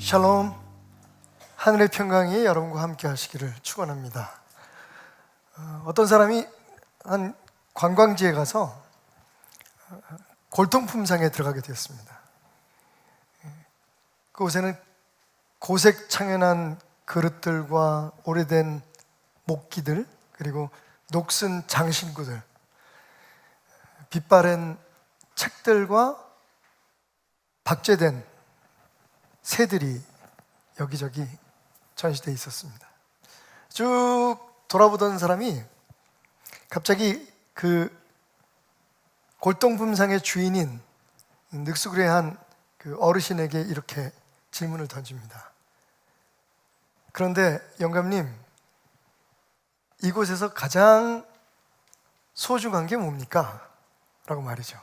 샬롬, 하늘의 평강이 여러분과 함께 하시기를 축원합니다. 어떤 사람이 한 관광지에 가서 골동품상에 들어가게 되었습니다. 그곳에는 고색 창연한 그릇들과 오래된 목기들, 그리고 녹슨 장신구들, 빛바랜 책들과 박제된 새들이 여기저기 전시되어 있었습니다. 쭉 돌아보던 사람이 갑자기 그 골동품상의 주인인 늑수그레한 그 어르신에게 이렇게 질문을 던집니다. 그런데 영감님, 이곳에서 가장 소중한 게 뭡니까? 라고 말이죠.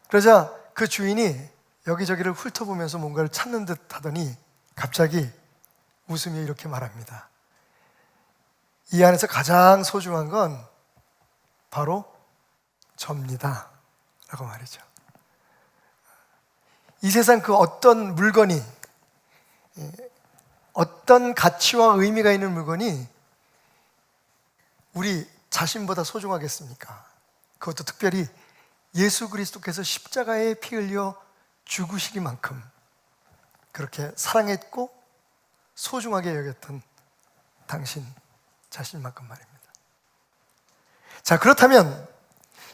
그러자 그 주인이 여기저기를 훑어보면서 뭔가를 찾는 듯 하더니 갑자기 웃으며 이렇게 말합니다. 이 안에서 가장 소중한 건 바로 접니다 라고 말이죠. 이 세상 그 어떤 물건이, 어떤 가치와 의미가 있는 물건이 우리 자신보다 소중하겠습니까? 그것도 특별히 예수 그리스도께서 십자가에 피 흘려 죽으시기만큼 그렇게 사랑했고 소중하게 여겼던 당신 자신만큼 말입니다. 자, 그렇다면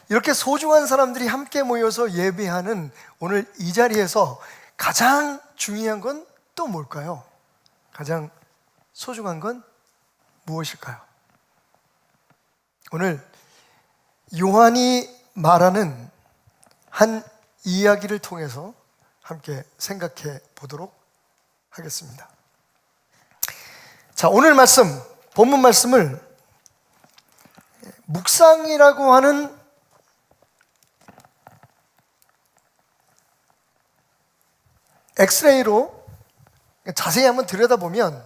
이렇게 소중한 사람들이 함께 모여서 예배하는 오늘 이 자리에서 가장 중요한 건 또 뭘까요? 가장 소중한 건 무엇일까요? 오늘 요한이 말하는 한 이야기를 통해서 함께 생각해 보도록 하겠습니다. 자, 오늘 말씀, 본문 말씀을 묵상이라고 하는 엑스레이로 자세히 한번 들여다보면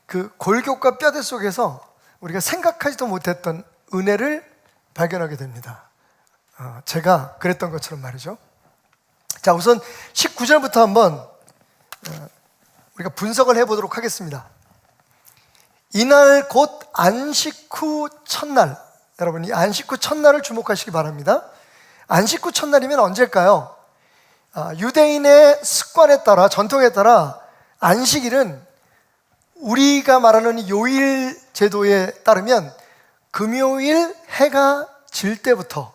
그 골격과 뼈대 속에서 우리가 생각하지도 못했던 은혜를 발견하게 됩니다. 제가 그랬던 것처럼 말이죠. 자, 우선 19절부터 한번 우리가 분석을 해보도록 하겠습니다. 이날 곧 안식 후 첫날, 여러분 이 안식 후 첫날을 주목하시기 바랍니다. 안식 후 첫날이면 언제일까요? 유대인의 습관에 따라, 전통에 따라 안식일은 우리가 말하는 요일 제도에 따르면 금요일 해가 질 때부터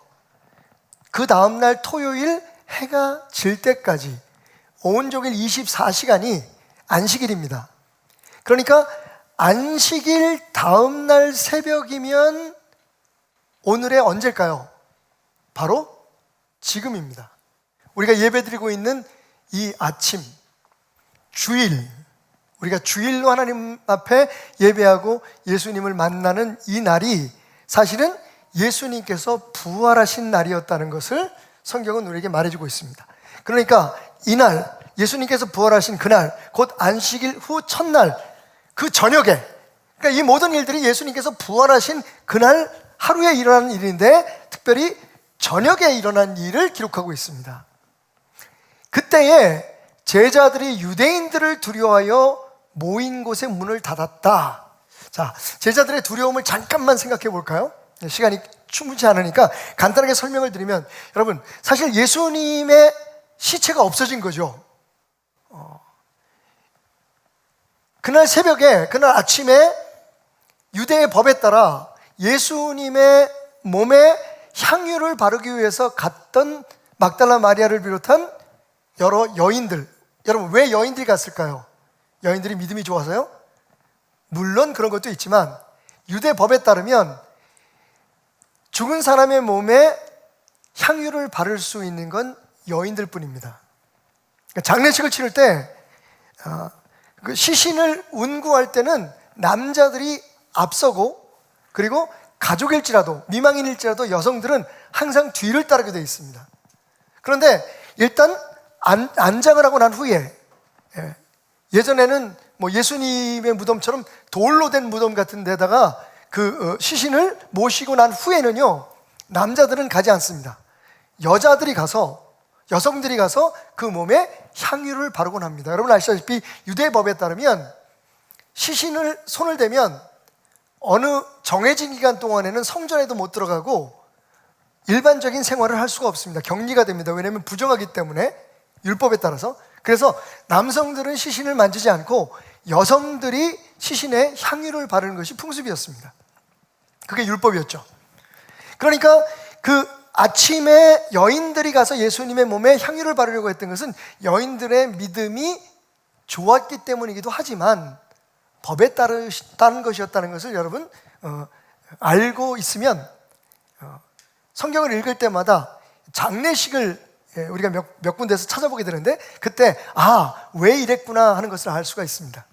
그 다음날 토요일 해가 질 때까지 온종일 24시간이 안식일입니다. 그러니까 안식일 다음날 새벽이면 오늘의 언제일까요? 바로 지금입니다. 우리가 예배드리고 있는 이 아침, 주일, 우리가 주일로 하나님 앞에 예배하고 예수님을 만나는 이 날이 사실은 예수님께서 부활하신 날이었다는 것을 성경은 우리에게 말해주고 있습니다. 그러니까 이날, 예수님께서 부활하신 그날, 곧 안식일 후 첫날, 그 저녁에, 그러니까 이 모든 일들이 예수님께서 부활하신 그날 하루에 일어나는 일인데 특별히 저녁에 일어난 일을 기록하고 있습니다. 그때에 제자들이 유대인들을 두려워하여 모인 곳에 문을 닫았다. 자, 제자들의 두려움을 잠깐만 생각해 볼까요? 시간이 충분치 않으니까 간단하게 설명을 드리면, 여러분 사실 예수님의 시체가 없어진 거죠. 그날 새벽에, 그날 아침에 유대의 법에 따라 예수님의 몸에 향유를 바르기 위해서 갔던 막달라 마리아를 비롯한 여러 여인들, 여러분 왜 여인들이 갔을까요? 여인들이 믿음이 좋아서요? 물론 그런 것도 있지만 유대 법에 따르면 죽은 사람의 몸에 향유를 바를 수 있는 건 여인들 뿐입니다. 장례식을 치를 때 그 시신을 운구할 때는 남자들이 앞서고, 그리고 가족일지라도, 미망인일지라도 여성들은 항상 뒤를 따르게 되어 있습니다. 그런데 일단 안장을 하고 난 후에, 예전에는 뭐 예수님의 무덤처럼 돌로 된 무덤 같은 데다가 그 시신을 모시고 난 후에는요, 남자들은 가지 않습니다. 여자들이 가서 여성들이 가서 그 몸에 향유를 바르곤 합니다. 여러분 아시다시피 유대 법에 따르면 시신을 손을 대면 어느 정해진 기간 동안에는 성전에도 못 들어가고 일반적인 생활을 할 수가 없습니다. 격리가 됩니다. 왜냐하면 부정하기 때문에, 율법에 따라서. 그래서 남성들은 시신을 만지지 않고 여성들이 시신에 향유를 바르는 것이 풍습이었습니다. 그게 율법이었죠. 그러니까 그 아침에 여인들이 가서 예수님의 몸에 향유를 바르려고 했던 것은 여인들의 믿음이 좋았기 때문이기도 하지만 법에 따른 것이었다는 것을 여러분 알고 있으면 성경을 읽을 때마다 장례식을 우리가 몇 군데에서 찾아보게 되는데 그때 왜 이랬구나 하는 것을 알 수가 있습니다.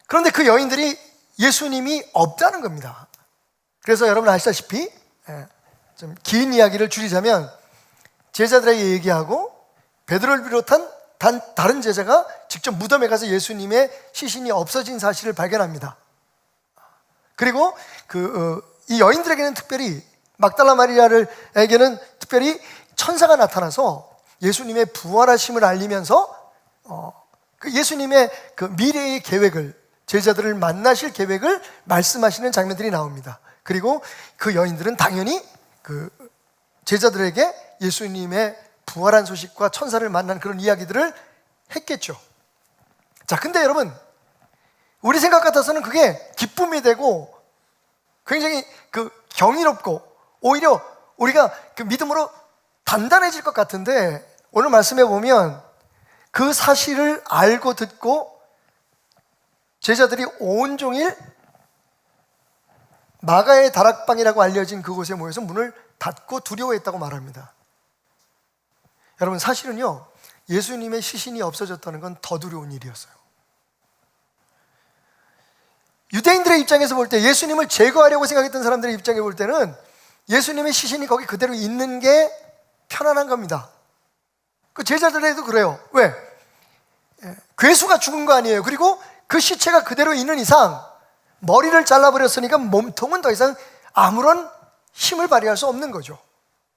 그런데 그 여인들이 예수님이 없다는 겁니다. 그래서 여러분 아시다시피 좀 긴 이야기를 줄이자면 제자들에게 얘기하고 베드로를 비롯한 다른 제자가 직접 무덤에 가서 예수님의 시신이 없어진 사실을 발견합니다. 그리고 이 여인들에게는 특별히 막달라 마리아에게는 특별히 천사가 나타나서 예수님의 부활하심을 알리면서 예수님의 그 미래의 계획을, 제자들을 만나실 계획을 말씀하시는 장면들이 나옵니다. 그리고 그 여인들은 당연히 그 제자들에게 예수님의 부활한 소식과 천사를 만난 그런 이야기들을 했겠죠. 자, 근데 여러분, 우리 생각 같아서는 그게 기쁨이 되고 굉장히 경이롭고 오히려 우리가 그 믿음으로 단단해질 것 같은데, 오늘 말씀해 보면 그 사실을 알고 듣고 제자들이 온종일 마가의 다락방이라고 알려진 그곳에 모여서 문을 닫고 두려워했다고 말합니다. 여러분, 사실은요, 예수님의 시신이 없어졌다는 건 더 두려운 일이었어요. 유대인들의 입장에서 볼 때, 예수님을 제거하려고 생각했던 사람들의 입장에 볼 때는 예수님의 시신이 거기 그대로 있는 게 편안한 겁니다. 그 제자들에도 그래요. 왜? 괴수가 죽은 거 아니에요. 그리고 그 시체가 그대로 있는 이상 머리를 잘라버렸으니까 몸통은 더 이상 아무런 힘을 발휘할 수 없는 거죠.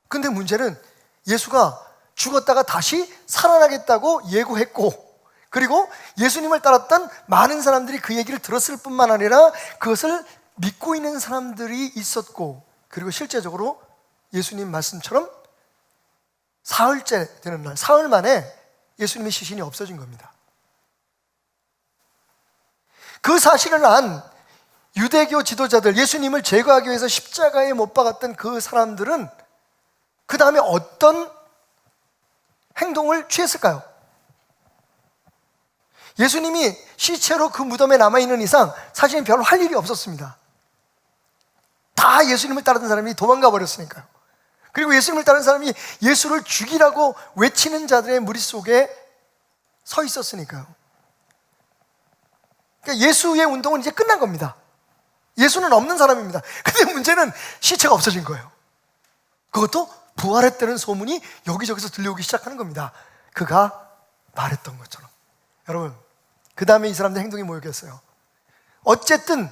근데 문제는 예수가 죽었다가 다시 살아나겠다고 예고했고, 그리고 예수님을 따랐던 많은 사람들이 그 얘기를 들었을 뿐만 아니라 그것을 믿고 있는 사람들이 있었고, 그리고 실제적으로 예수님 말씀처럼 사흘째 되는 날, 사흘 만에 예수님의 시신이 없어진 겁니다. 그 사실을 안 유대교 지도자들, 예수님을 제거하기 위해서 십자가에 못 박았던 그 사람들은 그 다음에 어떤 행동을 취했을까요? 예수님이 시체로 그 무덤에 남아있는 이상 사실은 별로 할 일이 없었습니다. 다 예수님을 따르던 사람이 도망가 버렸으니까요. 그리고 예수님을 따르는 사람이 예수를 죽이라고 외치는 자들의 무리 속에 서 있었으니까요. 그러니까 예수의 운동은 이제 끝난 겁니다. 예수는 없는 사람입니다. 근데 문제는 시체가 없어진 거예요. 그것도 부활했다는 소문이 여기저기서 들려오기 시작하는 겁니다. 그가 말했던 것처럼. 여러분, 그 다음에 이 사람들 행동이 뭐였겠어요? 어쨌든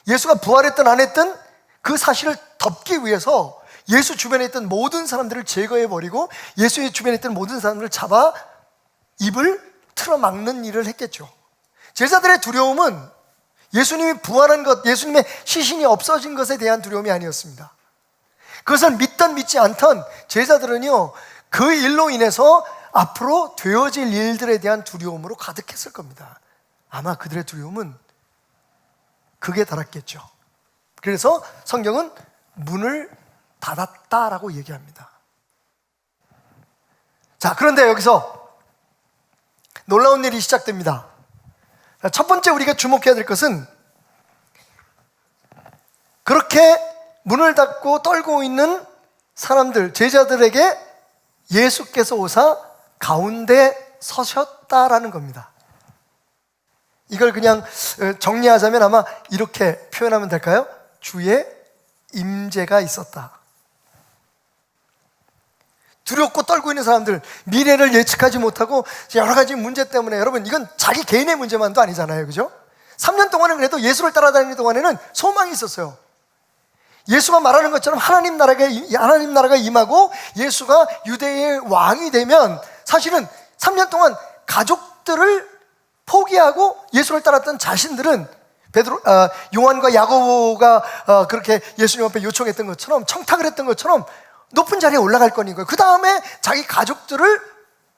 예수가 부활했든 안 했든 그 사실을 덮기 위해서 예수 주변에 있던 모든 사람들을 제거해버리고 예수의 주변에 있던 모든 사람들을 잡아 입을 틀어막는 일을 했겠죠. 제자들의 두려움은 예수님이 부활한 것, 예수님의 시신이 없어진 것에 대한 두려움이 아니었습니다. 그것을 믿던 믿지 않던 제자들은요, 그 일로 인해서 앞으로 되어질 일들에 대한 두려움으로 가득했을 겁니다. 아마 그들의 두려움은 극에 달았겠죠. 그래서 성경은 문을 닫았다라고 얘기합니다. 자, 그런데 여기서 놀라운 일이 시작됩니다. 첫 번째 우리가 주목해야 될 것은 그렇게 문을 닫고 떨고 있는 사람들, 제자들에게 예수께서 오사 가운데 서셨다라는 겁니다. 이걸 그냥 정리하자면 아마 이렇게 표현하면 될까요? 주의 임재가 있었다. 두렵고 떨고 있는 사람들, 미래를 예측하지 못하고 여러 가지 문제 때문에, 여러분 이건 자기 개인의 문제만도 아니잖아요, 그죠? 3년 동안은 그래도 예수를 따라다니는 동안에는 소망이 있었어요. 예수가 말하는 것처럼 하나님 나라가 임하고 예수가 유대의 왕이 되면 사실은 3년 동안 가족들을 포기하고 예수를 따랐던 자신들은 요한과 야고보가 그렇게 예수님 앞에 요청했던 것처럼, 청탁을 했던 것처럼 높은 자리에 올라갈 거니까요. 그 다음에 자기 가족들을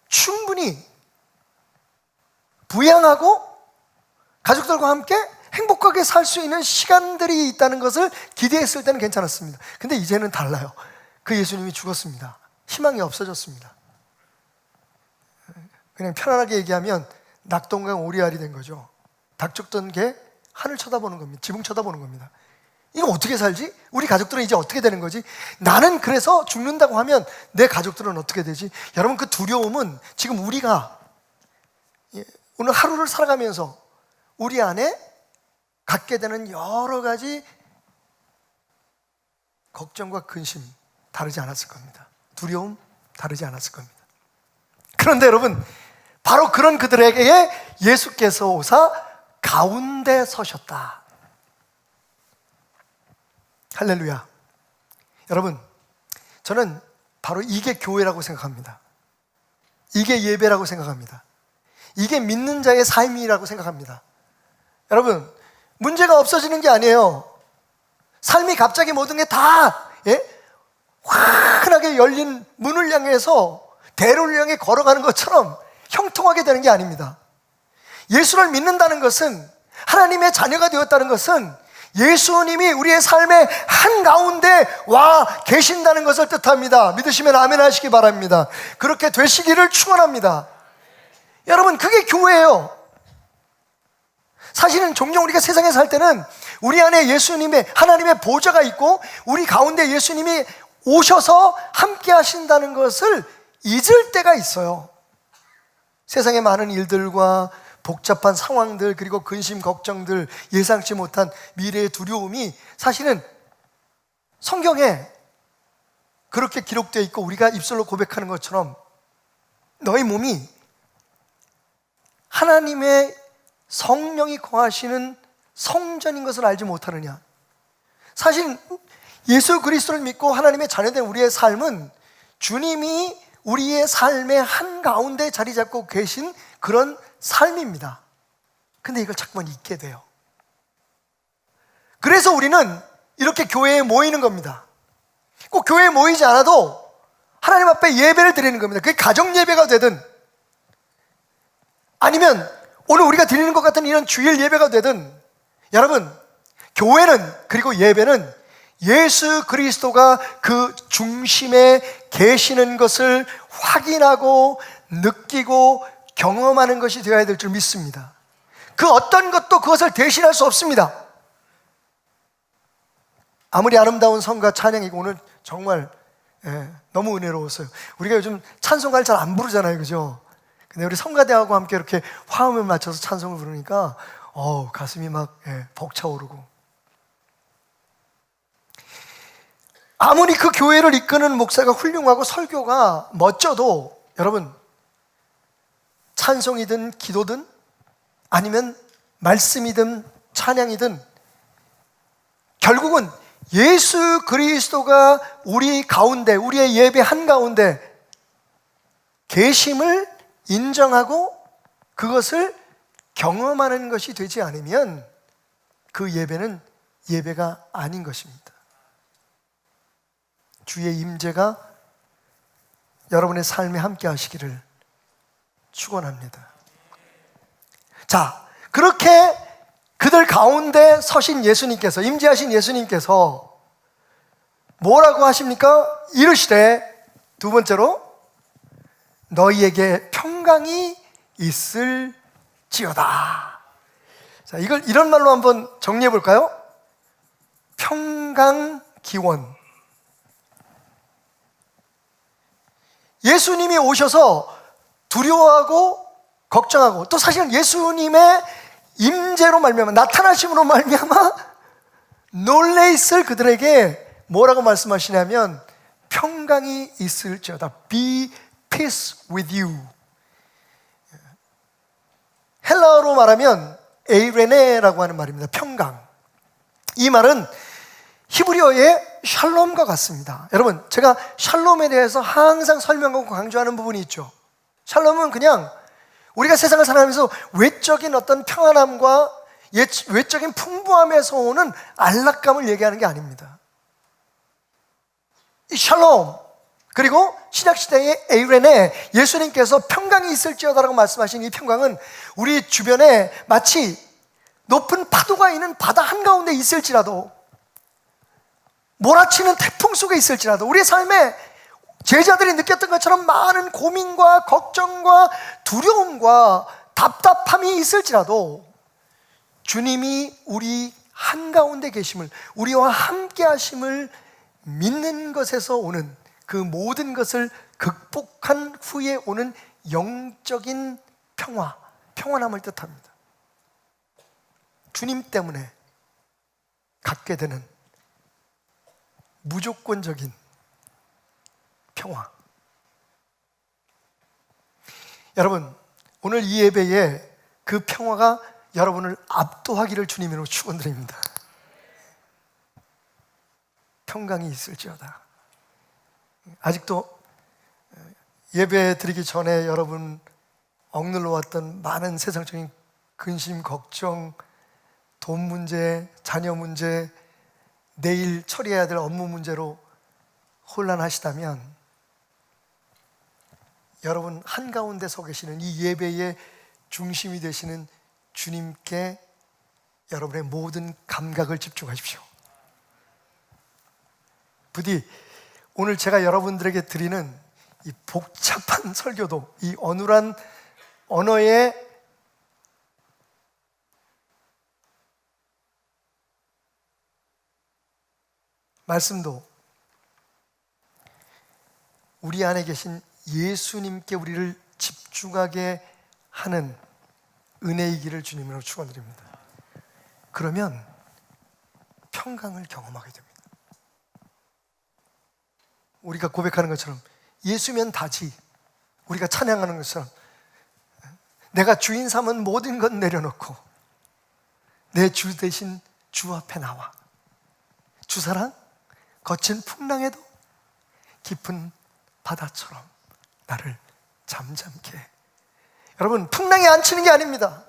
충분히 부양하고 가족들과 함께 행복하게 살 수 있는 시간들이 있다는 것을 기대했을 때는 괜찮았습니다. 근데 이제는 달라요. 그 예수님이 죽었습니다. 희망이 없어졌습니다. 그냥 편안하게 얘기하면 낙동강 오리알이 된 거죠. 닭 죽던 개 하늘 쳐다보는 겁니다. 지붕 쳐다보는 겁니다. 이거 어떻게 살지? 우리 가족들은 이제 어떻게 되는 거지? 나는 그래서 죽는다고 하면 내 가족들은 어떻게 되지? 여러분, 그 두려움은 지금 우리가 오늘 하루를 살아가면서 우리 안에 갖게 되는 여러 가지 걱정과 근심 다르지 않았을 겁니다. 두려움 다르지 않았을 겁니다. 그런데 여러분, 바로 그런 그들에게 예수께서 오사 가운데 서셨다. 할렐루야. 여러분, 저는 바로 이게 교회라고 생각합니다. 이게 예배라고 생각합니다. 이게 믿는 자의 삶이라고 생각합니다. 여러분, 문제가 없어지는 게 아니에요. 삶이 갑자기 모든 게 다 환하게 열린 문을 향해서 대로를 향해 걸어가는 것처럼 형통하게 되는 게 아닙니다. 예수를 믿는다는 것은, 하나님의 자녀가 되었다는 것은 예수님이 우리의 삶의 한가운데 와 계신다는 것을 뜻합니다. 믿으시면 아멘 하시기 바랍니다. 그렇게 되시기를 축원합니다. 여러분, 그게 교회예요. 사실은 종종 우리가 세상에 살 때는 우리 안에 예수님의, 하나님의 보좌가 있고 우리 가운데 예수님이 오셔서 함께 하신다는 것을 잊을 때가 있어요. 세상의 많은 일들과 복잡한 상황들, 그리고 근심, 걱정들, 예상치 못한 미래의 두려움이 사실은 성경에 그렇게 기록되어 있고 우리가 입술로 고백하는 것처럼 너희 몸이 하나님의 성령이 거하시는 성전인 것을 알지 못하느냐. 사실 예수 그리스도를 믿고 하나님의 자녀된 우리의 삶은 주님이 우리의 삶의 한가운데 자리 잡고 계신 그런 삶입니다. 근데 이걸 자꾸만 잊게 돼요. 그래서 우리는 이렇게 교회에 모이는 겁니다. 꼭 교회에 모이지 않아도 하나님 앞에 예배를 드리는 겁니다. 그게 가정 예배가 되든 아니면 오늘 우리가 드리는 것 같은 이런 주일 예배가 되든, 여러분, 교회는, 그리고 예배는 예수 그리스도가 그 중심에 계시는 것을 확인하고 느끼고 경험하는 것이 되어야 될 줄 믿습니다. 그 어떤 것도 그것을 대신할 수 없습니다. 아무리 아름다운 성가 찬양이고, 오늘 정말 너무 은혜로웠어요. 우리가 요즘 찬송가를 잘 안 부르잖아요, 그죠? 근데 우리 성가대하고 함께 이렇게 화음을 맞춰서 찬송을 부르니까 가슴이 막 벅차오르고, 아무리 그 교회를 이끄는 목사가 훌륭하고 설교가 멋져도 여러분, 찬송이든 기도든 아니면 말씀이든 찬양이든 결국은 예수 그리스도가 우리 가운데, 우리의 예배 한가운데 계심을 인정하고 그것을 경험하는 것이 되지 않으면 그 예배는 예배가 아닌 것입니다. 주의 임재가 여러분의 삶에 함께 하시기를 축원합니다. 자, 그렇게 그들 가운데 서신 예수님께서, 임재하신 예수님께서 뭐라고 하십니까? 이르시되, 두 번째로, 너희에게 평강이 있을지어다. 자, 이걸 이런 말로 한번 정리해 볼까요? 평강기원. 예수님이 오셔서 두려워하고 걱정하고, 또 사실은 예수님의 임재로 말미암아, 나타나심으로 말미암아 놀래 있을 그들에게 뭐라고 말씀하시냐면 평강이 있을지어다. Be peace with you. 헬라어로 말하면 에이레네라고 하는 말입니다. 평강. 이 말은 히브리어의 샬롬과 같습니다. 여러분, 제가 샬롬에 대해서 항상 설명하고 강조하는 부분이 있죠. 샬롬은 그냥 우리가 세상을 살아가면서 외적인 어떤 평안함과 외적인 풍부함에서 오는 안락감을 얘기하는 게 아닙니다. 이 샬롬, 그리고 신약시대의 에이렌에 예수님께서 평강이 있을지어다라고 말씀하신 이 평강은 우리 주변에 마치 높은 파도가 있는 바다 한가운데 있을지라도, 몰아치는 태풍 속에 있을지라도, 우리의 삶에 제자들이 느꼈던 것처럼 많은 고민과 걱정과 두려움과 답답함이 있을지라도 주님이 우리 한가운데 계심을, 우리와 함께 하심을 믿는 것에서 오는 그 모든 것을 극복한 후에 오는 영적인 평안함을 뜻합니다. 주님 때문에 갖게 되는 무조건적인 평화. 여러분, 오늘 이 예배에 그 평화가 여러분을 압도하기를 주님으로 축원드립니다. 평강이 있을지어다. 아직도 예배 드리기 전에 여러분 억눌러 왔던 많은 세상적인 근심, 걱정, 돈 문제, 자녀 문제, 내일 처리해야 될 업무 문제로 혼란하시다면, 여러분 한가운데 서 계시는 이 예배의 중심이 되시는 주님께 여러분의 모든 감각을 집중하십시오. 부디 오늘 제가 여러분들에게 드리는 이 복잡한 설교도, 이 어눌한 언어의 말씀도 우리 안에 계신 예수님께 우리를 집중하게 하는 은혜이기를 주님으로 축원드립니다. 그러면 평강을 경험하게 됩니다. 우리가 고백하는 것처럼 예수면 다지, 우리가 찬양하는 것처럼 내가 주인 삼은 모든 것 내려놓고 내 주 대신 주 앞에 나와 주 사랑 거친 풍랑에도 깊은 바다처럼 나를 잠잠케 해. 여러분, 풍랑이 안 치는 게 아닙니다.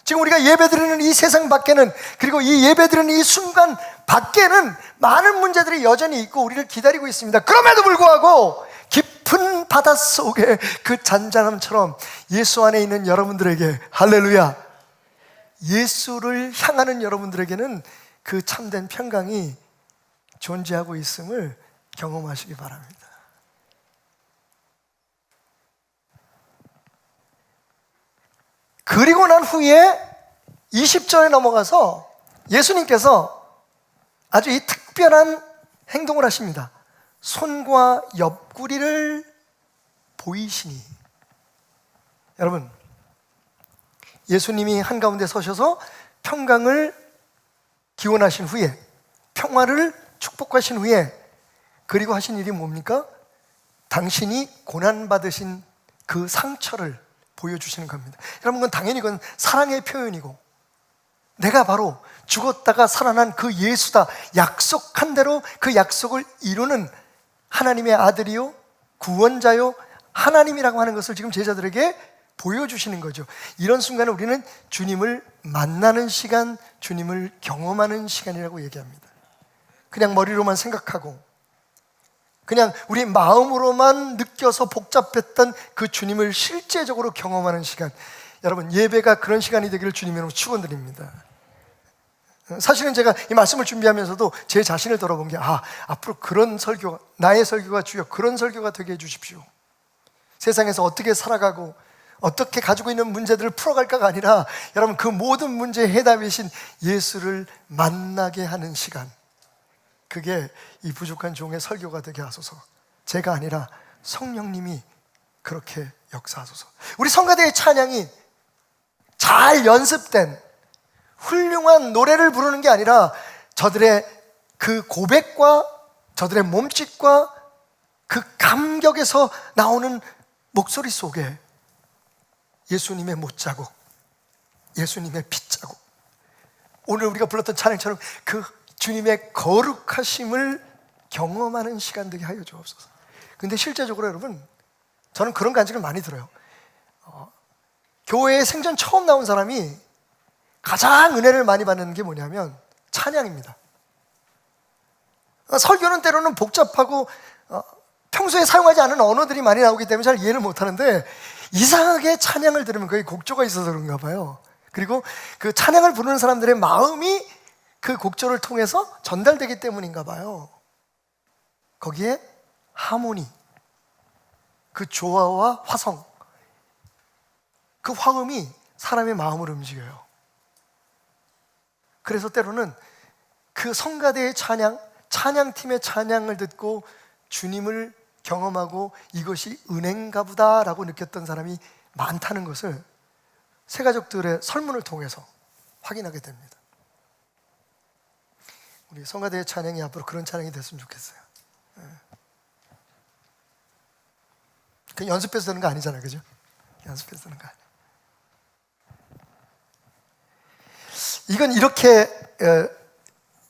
지금 우리가 예배드리는 이 세상 밖에는, 그리고 이 예배드리는 이 순간 밖에는 많은 문제들이 여전히 있고 우리를 기다리고 있습니다. 그럼에도 불구하고 깊은 바닷속에 그 잔잔함처럼 예수 안에 있는 여러분들에게, 할렐루야, 예수를 향하는 여러분들에게는 그 참된 평강이 존재하고 있음을 경험하시기 바랍니다. 그리고 난 후에 20절에 넘어가서 예수님께서 아주 이 특별한 행동을 하십니다. 손과 옆구리를 보이시니. 여러분, 예수님이 한가운데 서셔서 평강을 기원하신 후에, 평화를 축복하신 후에, 그리고 하신 일이 뭡니까? 당신이 고난받으신 그 상처를 보여주시는 겁니다. 여러분, 그건 당연히 그건 사랑의 표현이고, 내가 바로 죽었다가 살아난 그 예수다, 약속한 대로 그 약속을 이루는 하나님의 아들이요 구원자요 하나님이라고 하는 것을 지금 제자들에게 보여주시는 거죠. 이런 순간에 우리는 주님을 만나는 시간, 주님을 경험하는 시간이라고 얘기합니다. 그냥 머리로만 생각하고 그냥 우리 마음으로만 느껴서 복잡했던 그 주님을 실제적으로 경험하는 시간, 여러분, 예배가 그런 시간이 되기를 주님으로 축원드립니다. 사실은 제가 이 말씀을 준비하면서도 제 자신을 돌아본 게, 앞으로 그런 설교가, 나의 설교가 주여 그런 설교가 되게 해주십시오. 세상에서 어떻게 살아가고 어떻게 가지고 있는 문제들을 풀어갈까가 아니라, 여러분, 그 모든 문제의 해답이신 예수를 만나게 하는 시간, 그게 이 부족한 종의 설교가 되게 하소서. 제가 아니라 성령님이 그렇게 역사하소서. 우리 성가대의 찬양이 잘 연습된 훌륭한 노래를 부르는 게 아니라 저들의 그 고백과 저들의 몸짓과 그 감격에서 나오는 목소리 속에 예수님의 못자국, 예수님의 핏자국, 오늘 우리가 불렀던 찬양처럼 그 주님의 거룩하심을 경험하는 시간 되게 하여 주옵소서. 근데 실제적으로 여러분, 저는 그런 간증을 많이 들어요. 교회에 생전 처음 나온 사람이 가장 은혜를 많이 받는 게 뭐냐면 찬양입니다. 설교는 때로는 복잡하고 평소에 사용하지 않은 언어들이 많이 나오기 때문에 잘 이해를 못하는데, 이상하게 찬양을 들으면 거기 곡조가 있어서 그런가 봐요. 그리고 그 찬양을 부르는 사람들의 마음이 그 곡조를 통해서 전달되기 때문인가 봐요. 거기에 하모니, 그 조화와 화성, 그 화음이 사람의 마음을 움직여요. 그래서 때로는 그 성가대의 찬양팀의 찬양을 듣고 주님을 경험하고 이것이 은혜인가 보다라고 느꼈던 사람이 많다는 것을 새가족들의 설문을 통해서 확인하게 됩니다. 우리 성가대의 찬양이 앞으로 그런 찬양이 됐으면 좋겠어요. 그 연습해서 되는 거 아니잖아요, 그죠? 연습해서 되는 거 아니에요. 이건 이렇게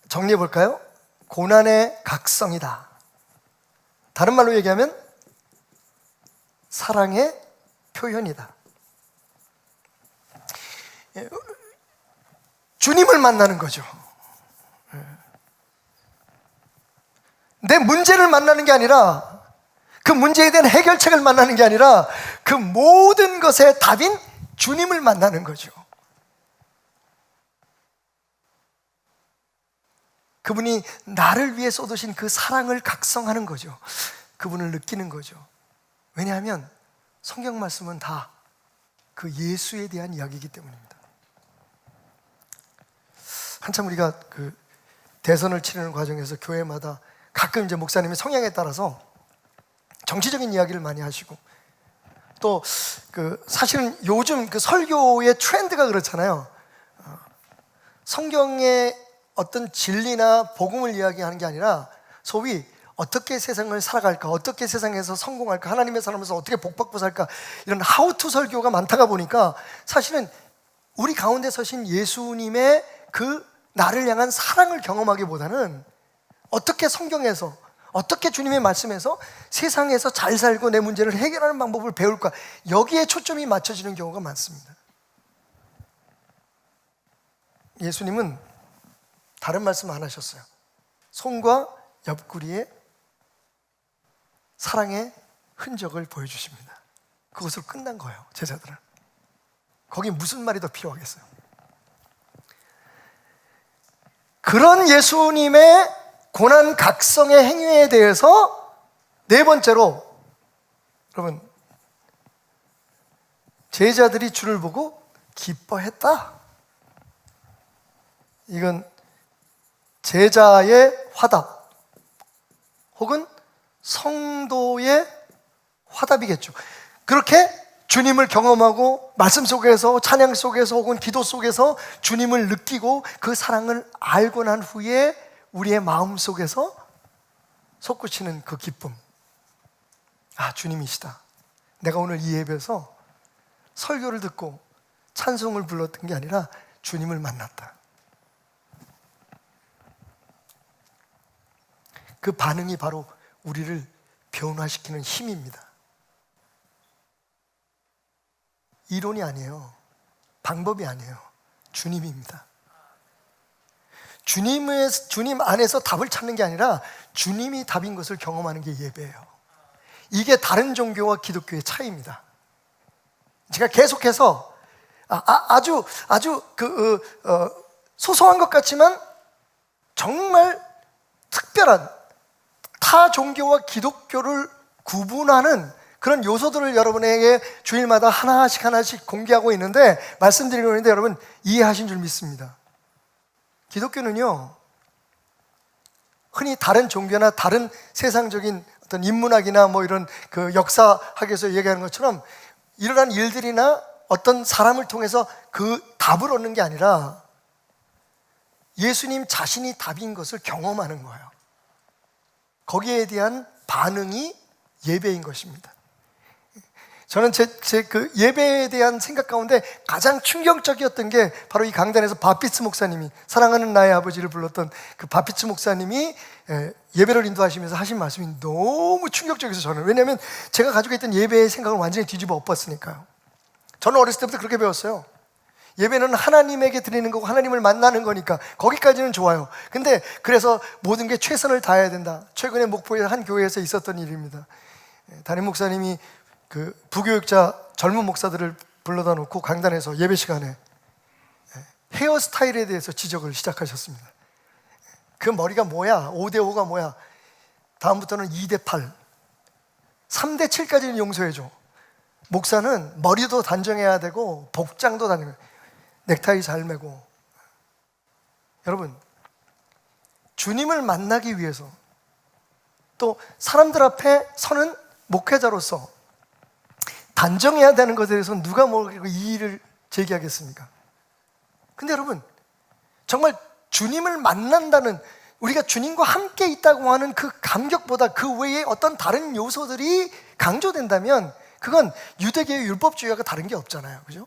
정리해 볼까요? 고난의 각성이다. 다른 말로 얘기하면 사랑의 표현이다. 주님을 만나는 거죠. 내 문제를 만나는 게 아니라, 그 문제에 대한 해결책을 만나는 게 아니라, 그 모든 것의 답인 주님을 만나는 거죠. 그분이 나를 위해 쏟으신 그 사랑을 각성하는 거죠. 그분을 느끼는 거죠. 왜냐하면 성경 말씀은 다 그 예수에 대한 이야기이기 때문입니다. 한참 우리가 그 대선을 치르는 과정에서 교회마다 가끔 이제 목사님의 성향에 따라서 정치적인 이야기를 많이 하시고, 또 그 사실은 요즘 그 설교의 트렌드가 그렇잖아요. 성경의 어떤 진리나 복음을 이야기하는 게 아니라 소위 어떻게 세상을 살아갈까, 어떻게 세상에서 성공할까, 하나님의 사람으로서 어떻게 복받고 살까, 이런 하우투 설교가 많다가 보니까 사실은 우리 가운데 서신 예수님의 그 나를 향한 사랑을 경험하기보다는 어떻게 성경에서, 어떻게 주님의 말씀에서 세상에서 잘 살고 내 문제를 해결하는 방법을 배울까, 여기에 초점이 맞춰지는 경우가 많습니다. 예수님은 다른 말씀 안 하셨어요. 손과 옆구리에 사랑의 흔적을 보여주십니다. 그것으로 끝난 거예요, 제자들은. 거기 무슨 말이 더 필요하겠어요? 그런 예수님의 고난 각성의 행위에 대해서 네 번째로, 여러분, 제자들이 주를 보고 기뻐했다. 이건 제자의 화답 혹은 성도의 화답이겠죠. 그렇게 주님을 경험하고 말씀 속에서, 찬양 속에서 혹은 기도 속에서 주님을 느끼고 그 사랑을 알고 난 후에 우리의 마음 속에서 솟구치는 그 기쁨. 아, 주님이시다. 내가 오늘 이 예배에서 설교를 듣고 찬송을 불렀던 게 아니라 주님을 만났다. 그 반응이 바로 우리를 변화시키는 힘입니다. 이론이 아니에요. 방법이 아니에요. 주님입니다. 주님 안에서 답을 찾는 게 아니라 주님이 답인 것을 경험하는 게 예배예요. 이게 다른 종교와 기독교의 차이입니다. 제가 계속해서 아주 소소한 것 같지만 정말 특별한 타 종교와 기독교를 구분하는 그런 요소들을 여러분에게 주일마다 하나씩 공개하고 있는데, 말씀드리고 있는데 여러분 이해하신 줄 믿습니다. 기독교는요, 흔히 다른 종교나 다른 세상적인 어떤 인문학이나 뭐 이런 그 역사학에서 얘기하는 것처럼 이러한 일들이나 어떤 사람을 통해서 그 답을 얻는 게 아니라 예수님 자신이 답인 것을 경험하는 거예요. 거기에 대한 반응이 예배인 것입니다. 저는 제 그 예배에 대한 생각 가운데 가장 충격적이었던 게 바로 이 강단에서 바피츠 목사님이, 사랑하는 나의 아버지를 불렀던 그 바피츠 목사님이 예배를 인도하시면서 하신 말씀이 너무 충격적이어서 저는, 왜냐하면 제가 가지고 있던 예배의 생각을 완전히 뒤집어 엎었으니까요. 저는 어렸을 때부터 그렇게 배웠어요. 예배는 하나님에게 드리는 거고 하나님을 만나는 거니까 거기까지는 좋아요. 근데 그래서 모든 게 최선을 다해야 된다. 최근에 목포의 한 교회에서 있었던 일입니다. 담임 목사님이 그 부교육자 젊은 목사들을 불러다 놓고 강단에서 예배 시간에 헤어스타일에 대해서 지적을 시작하셨습니다. 그 머리가 뭐야? 5대5가 뭐야? 다음부터는 2대8, 3대7까지는 용서해줘. 목사는 머리도 단정해야 되고 복장도 단정해야 되고 넥타이 잘 매고. 여러분, 주님을 만나기 위해서 또 사람들 앞에 서는 목회자로서 단정해야 되는 것에 대해서 누가 뭐 이의를 제기하겠습니까? 근데 여러분, 정말 주님을 만난다는, 우리가 주님과 함께 있다고 하는 그 감격보다 그 외에 어떤 다른 요소들이 강조된다면 그건 유대계의 율법주의와 다른 게 없잖아요. 그죠?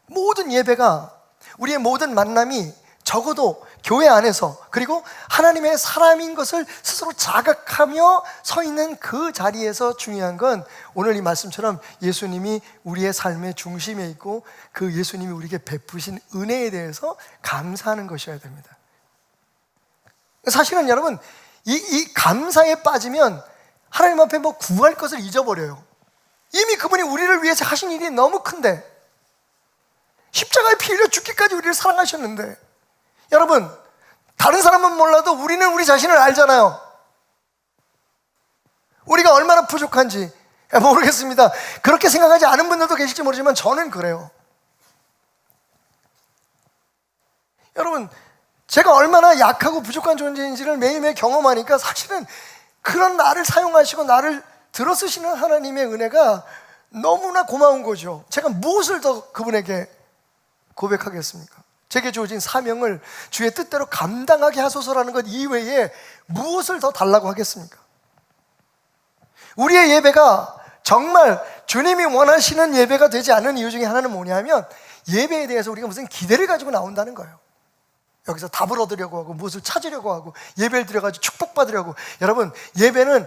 모든 예배가, 우리의 모든 만남이 적어도 교회 안에서, 그리고 하나님의 사람인 것을 스스로 자각하며 서 있는 그 자리에서 중요한 건 오늘 이 말씀처럼 예수님이 우리의 삶의 중심에 있고 그 예수님이 우리에게 베푸신 은혜에 대해서 감사하는 것이어야 됩니다. 사실은 여러분, 이 감사에 빠지면 하나님 앞에 뭐 구할 것을 잊어버려요. 이미 그분이 우리를 위해서 하신 일이 너무 큰데, 십자가에 피 흘려 죽기까지 우리를 사랑하셨는데, 여러분, 다른 사람은 몰라도 우리는 우리 자신을 알잖아요. 우리가 얼마나 부족한지. 모르겠습니다. 그렇게 생각하지 않은 분들도 계실지 모르지만 저는 그래요. 여러분, 제가 얼마나 약하고 부족한 존재인지를 매일매일 경험하니까 사실은 그런 나를 사용하시고 나를 들어쓰시는 하나님의 은혜가 너무나 고마운 거죠. 제가 무엇을 더 그분에게 고백하겠습니까? 제게 주어진 사명을 주의 뜻대로 감당하게 하소서라는 것 이외에 무엇을 더 달라고 하겠습니까? 우리의 예배가 정말 주님이 원하시는 예배가 되지 않는 이유 중에 하나는 뭐냐면, 예배에 대해서 우리가 무슨 기대를 가지고 나온다는 거예요. 여기서 답을 얻으려고 하고 무엇을 찾으려고 하고 예배를 드려가지고 축복받으려고. 여러분, 예배는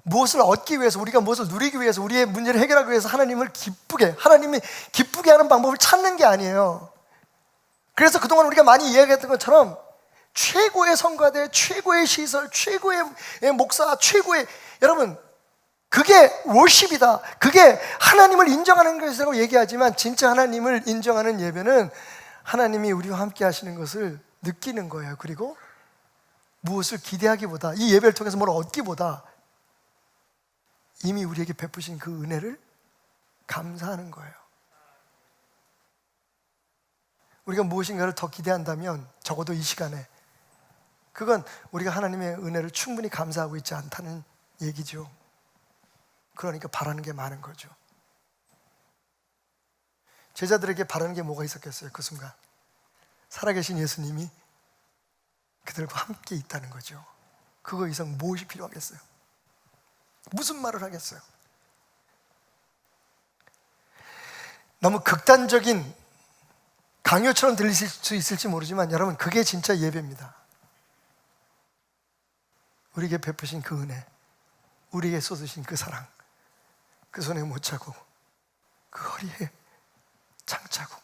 무엇을 얻기 위해서, 우리가 무엇을 누리기 위해서, 우리의 문제를 해결하기 위해서 하나님이 기쁘게 하는 방법을 찾는 게 아니에요. 그래서 그동안 우리가 많이 이야기했던 것처럼 최고의 성가대, 최고의 시설, 최고의 목사, 여러분, 그게 월십이다. 그게 하나님을 인정하는 것이라고 얘기하지만, 진짜 하나님을 인정하는 예배는 하나님이 우리와 함께 하시는 것을 느끼는 거예요. 그리고 무엇을 기대하기보다, 이 예배를 통해서 뭘 얻기보다 이미 우리에게 베푸신 그 은혜를 감사하는 거예요. 우리가 무엇인가를 더 기대한다면 적어도 이 시간에 그건 우리가 하나님의 은혜를 충분히 감사하고 있지 않다는 얘기죠. 그러니까 바라는 게 많은 거죠. 제자들에게 바라는 게 뭐가 있었겠어요? 그 순간 살아계신 예수님이 그들과 함께 있다는 거죠. 그거 이상 무엇이 필요하겠어요? 무슨 말을 하겠어요? 너무 극단적인 강요처럼 들리실 수 있을지 모르지만 여러분, 그게 진짜 예배입니다. 우리에게 베푸신 그 은혜, 우리에게 쏟으신 그 사랑, 그 손에 못 차고 그 허리에 장차고.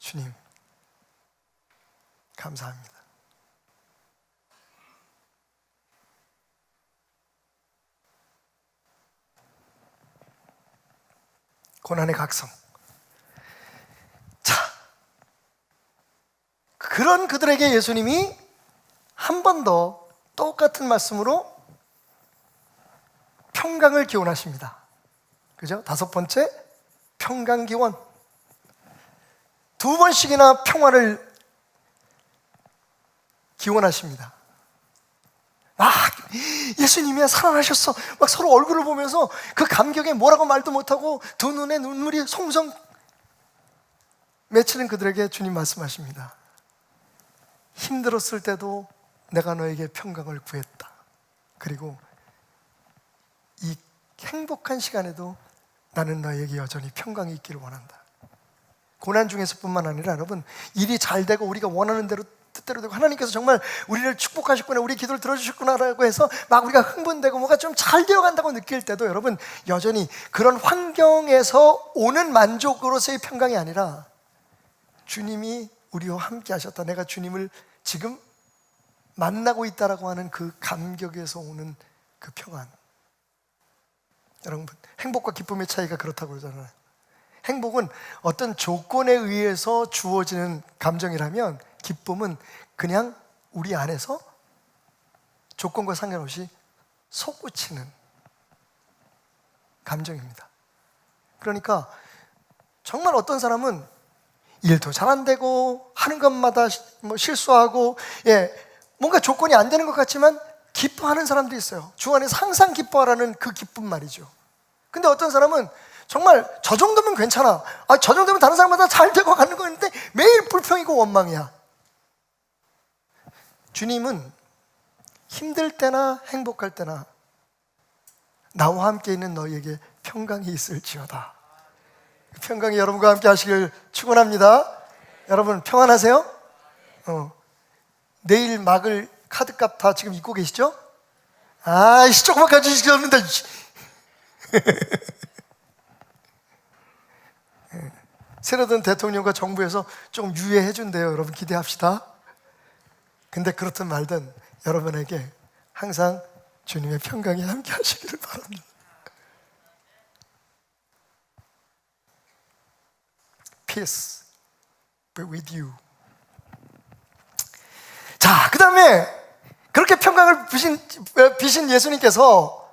주님 감사합니다. 고난의 각성. 자, 그런 그들에게 예수님이 한 번 더 똑같은 말씀으로 평강을 기원하십니다. 그죠? 다섯 번째, 평강 기원. 두 번씩이나 평화를 기원하십니다. 예수님이야 살아나셨어. 막 서로 얼굴을 보면서 그 감격에 뭐라고 말도 못하고 두 눈에 눈물이 송송 맺히는 그들에게 주님 말씀하십니다. 힘들었을 때도 내가 너에게 평강을 구했다. 그리고 행복한 시간에도 나는 너에게 여전히 평강이 있기를 원한다. 고난 중에서뿐만 아니라 여러분, 일이 잘 되고 우리가 원하는 대로 뜻대로 되고 하나님께서 정말 우리를 축복하셨구나, 우리 기도를 들어주셨구나라고 해서 막 우리가 흥분되고 뭐가 좀 잘 되어간다고 느낄 때도 여러분, 여전히 그런 환경에서 오는 만족으로서의 평강이 아니라 주님이 우리와 함께 하셨다, 내가 주님을 지금 만나고 있다라고 하는 그 감격에서 오는 그 평안. 여러분, 행복과 기쁨의 차이가 그렇다고 그러잖아요. 행복은 어떤 조건에 의해서 주어지는 감정이라면, 기쁨은 그냥 우리 안에서 조건과 상관없이 솟구치는 감정입니다. 그러니까 정말 어떤 사람은 일도 잘 안 되고 하는 것마다 뭐 실수하고, 뭔가 조건이 안 되는 것 같지만 기뻐하는 사람도 있어요. 주 안에서 항상 기뻐하라는 그 기쁨 말이죠. 근데 어떤 사람은 정말 저 정도면 괜찮아, 저 정도면 다른 사람보다 잘 되고 가는 거였는데 매일 불평이고 원망이야. 주님은 힘들 때나 행복할 때나 나와 함께 있는 너희에게 평강이 있을지어다. 평강이 여러분과 함께 하시길 축원합니다. 여러분 평안하세요? 내일 막을 카드값 다 지금 잊고 계시죠? 아이씨, 조금만 가지셨는데. 새로 든 대통령과 정부에서 좀 유예해 준대요. 여러분 기대합시다. 근데 그렇든 말든 여러분에게 항상 주님의 평강이 함께 하시기를 바랍니다. Peace be with you. 자, 그 다음에 그렇게 평강을 비신 예수님께서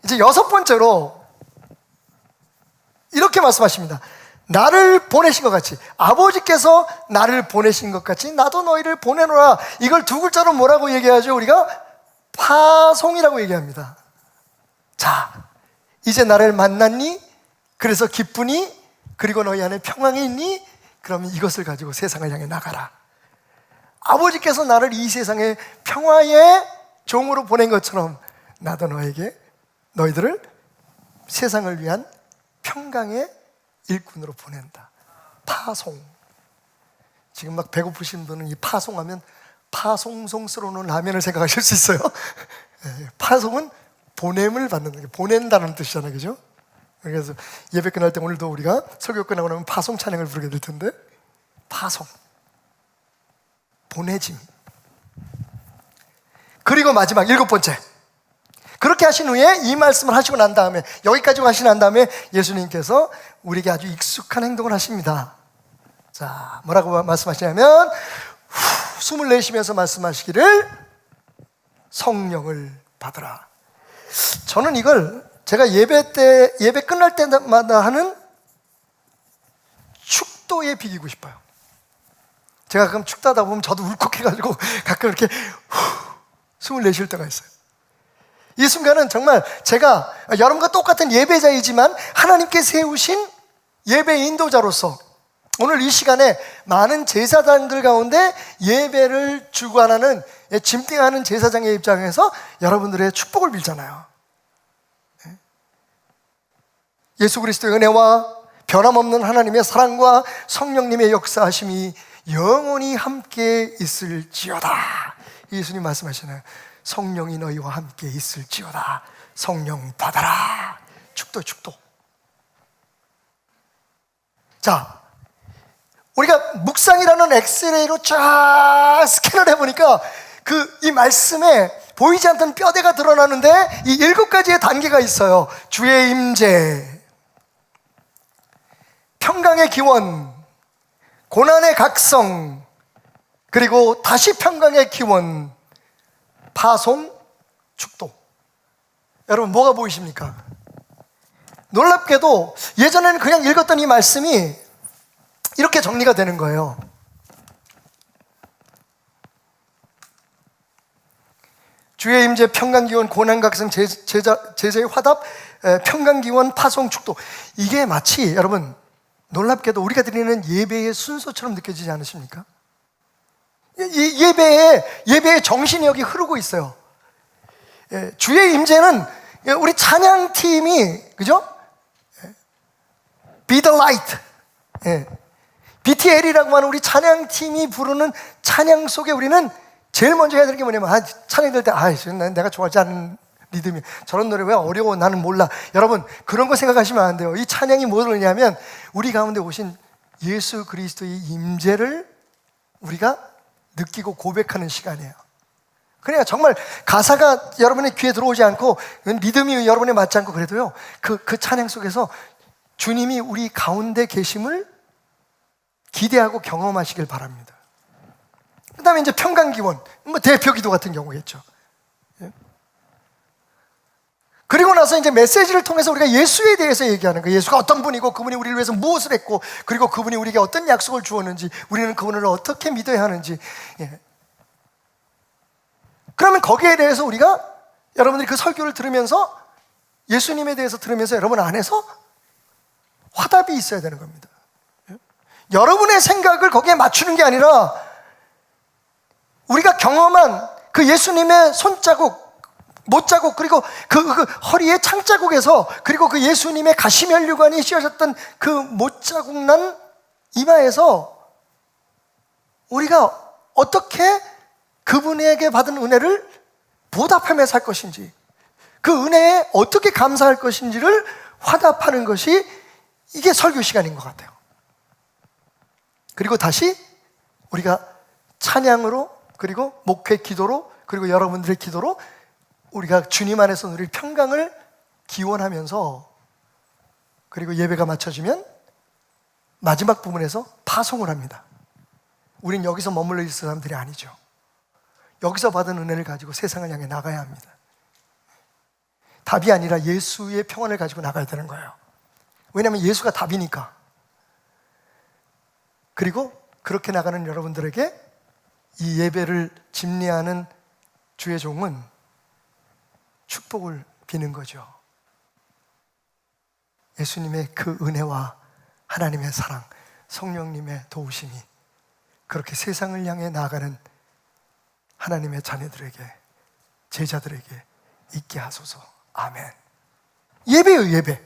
이제 6번째로 이렇게 말씀하십니다. 나를 보내신 것 같이, 아버지께서 나를 보내신 것 같이 나도 너희를 보내노라. 이걸 두 글자로 뭐라고 얘기하죠? 우리가 파송이라고 얘기합니다. 자, 이제 나를 만났니? 그래서 기쁘니? 그리고 너희 안에 평강이 있니? 그러면 이것을 가지고 세상을 향해 나가라. 아버지께서 나를 이 세상의 평화의 종으로 보낸 것처럼 나도 너희들을 세상을 위한 평강의 일꾼으로 보낸다. 파송. 지금 막 배고프신 분은 이 파송하면 파송송 썰어놓은 라면을 생각하실 수 있어요. 파송은 보냄을 받는, 보낸다는 뜻이잖아요, 그죠? 그래서 예배 끝날 때 오늘도 우리가 설교 끝나고 나면 파송 찬양을 부르게 될 텐데, 파송, 보내짐. 그리고 마지막 7번째, 그렇게 하신 후에 이 말씀을 하시고 난 다음에, 여기까지 하시고 난 다음에 예수님께서 우리에게 아주 익숙한 행동을 하십니다. 자, 뭐라고 말씀하시냐면 숨을 내쉬면서 말씀하시기를 성령을 받으라. 저는 이걸 제가 예배 끝날 때마다 하는 축도에 비기고 싶어요. 제가 가끔 축도하다 보면 저도 울컥해가지고 가끔 이렇게 숨을 내쉴 때가 있어요. 이 순간은 정말 제가 여러분과 똑같은 예배자이지만 하나님께 세우신 예배 인도자로서 오늘 이 시간에 많은 제사장들 가운데 예배를 주관하는, 짐띵하는 제사장의 입장에서 여러분들의 축복을 빌잖아요. 예수 그리스도의 은혜와 변함없는 하나님의 사랑과 성령님의 역사하심이 영원히 함께 있을지어다. 예수님 말씀하시나요? 성령이 너희와 함께 있을지어다. 성령 받아라. 축도. 자, 우리가 묵상이라는 엑스레이로 쫙 스캔을 해보니까 이 말씀에 보이지 않던 뼈대가 드러나는데 이 7가지의 단계가 있어요. 주의 임재, 평강의 기원, 고난의 각성, 그리고 다시 평강의 기원, 파송, 축도. 여러분 뭐가 보이십니까? 놀랍게도 예전에는 그냥 읽었던 이 말씀이 이렇게 정리가 되는 거예요. 주의 임재, 평강기원, 고난각성, 제자의 화답, 평강기원, 파송, 축도. 이게 마치 여러분 놀랍게도 우리가 드리는 예배의 순서처럼 느껴지지 않으십니까? 예배의 정신이 여기 흐르고 있어요. 주의 임재는 우리 찬양팀이, 그죠? Be the light. BTL이라고 하는 우리 찬양팀이 부르는 찬양 속에 우리는 제일 먼저 해야 되는 게 뭐냐면, 찬양 될 때, 내가 좋아하지 않는 리듬이, 저런 노래 왜 어려워, 나는 몰라. 여러분, 그런 거 생각하시면 안 돼요. 이 찬양이 뭐냐면, 우리 가운데 오신 예수 그리스도의 임재를 우리가 느끼고 고백하는 시간이에요. 그러니까 정말 가사가 여러분의 귀에 들어오지 않고, 리듬이 여러분에 맞지 않고 그래도요, 그 찬양 속에서 주님이 우리 가운데 계심을 기대하고 경험하시길 바랍니다. 그 다음에 이제 평강기원, 대표 기도 같은 경우겠죠. 그리고 나서 이제 메시지를 통해서 우리가 예수에 대해서 얘기하는 거예요. 예수가 어떤 분이고, 그분이 우리를 위해서 무엇을 했고, 그리고 그분이 우리에게 어떤 약속을 주었는지, 우리는 그분을 어떻게 믿어야 하는지. 그러면 거기에 대해서 우리가, 여러분들이 그 설교를 들으면서, 예수님에 대해서 들으면서 여러분 안에서 화답이 있어야 되는 겁니다. 여러분의 생각을 거기에 맞추는 게 아니라 우리가 경험한 그 예수님의 손자국, 못자국, 그리고 그 허리의 창자국에서, 그리고 그 예수님의 가시면류관이 씌워졌던 그 못자국 난 이마에서 우리가 어떻게 그분에게 받은 은혜를 보답하며 살 것인지, 그 은혜에 어떻게 감사할 것인지를 화답하는 것이 이게 설교 시간인 것 같아요. 그리고 다시 우리가 찬양으로, 그리고 목회 기도로, 그리고 여러분들의 기도로 우리가 주님 안에서 누릴 평강을 기원하면서, 그리고 예배가 마쳐지면 마지막 부분에서 파송을 합니다. 우린 여기서 머물러 있을 사람들이 아니죠. 여기서 받은 은혜를 가지고 세상을 향해 나가야 합니다. 답이 아니라 예수의 평안을 가지고 나가야 되는 거예요. 왜냐하면 예수가 답이니까. 그리고 그렇게 나가는 여러분들에게 이 예배를 집례하는 주의 종은 축복을 비는 거죠. 예수님의 그 은혜와 하나님의 사랑, 성령님의 도우심이 그렇게 세상을 향해 나아가는 하나님의 자녀들에게, 제자들에게 있게 하소서. 아멘. 예배예요, 예배.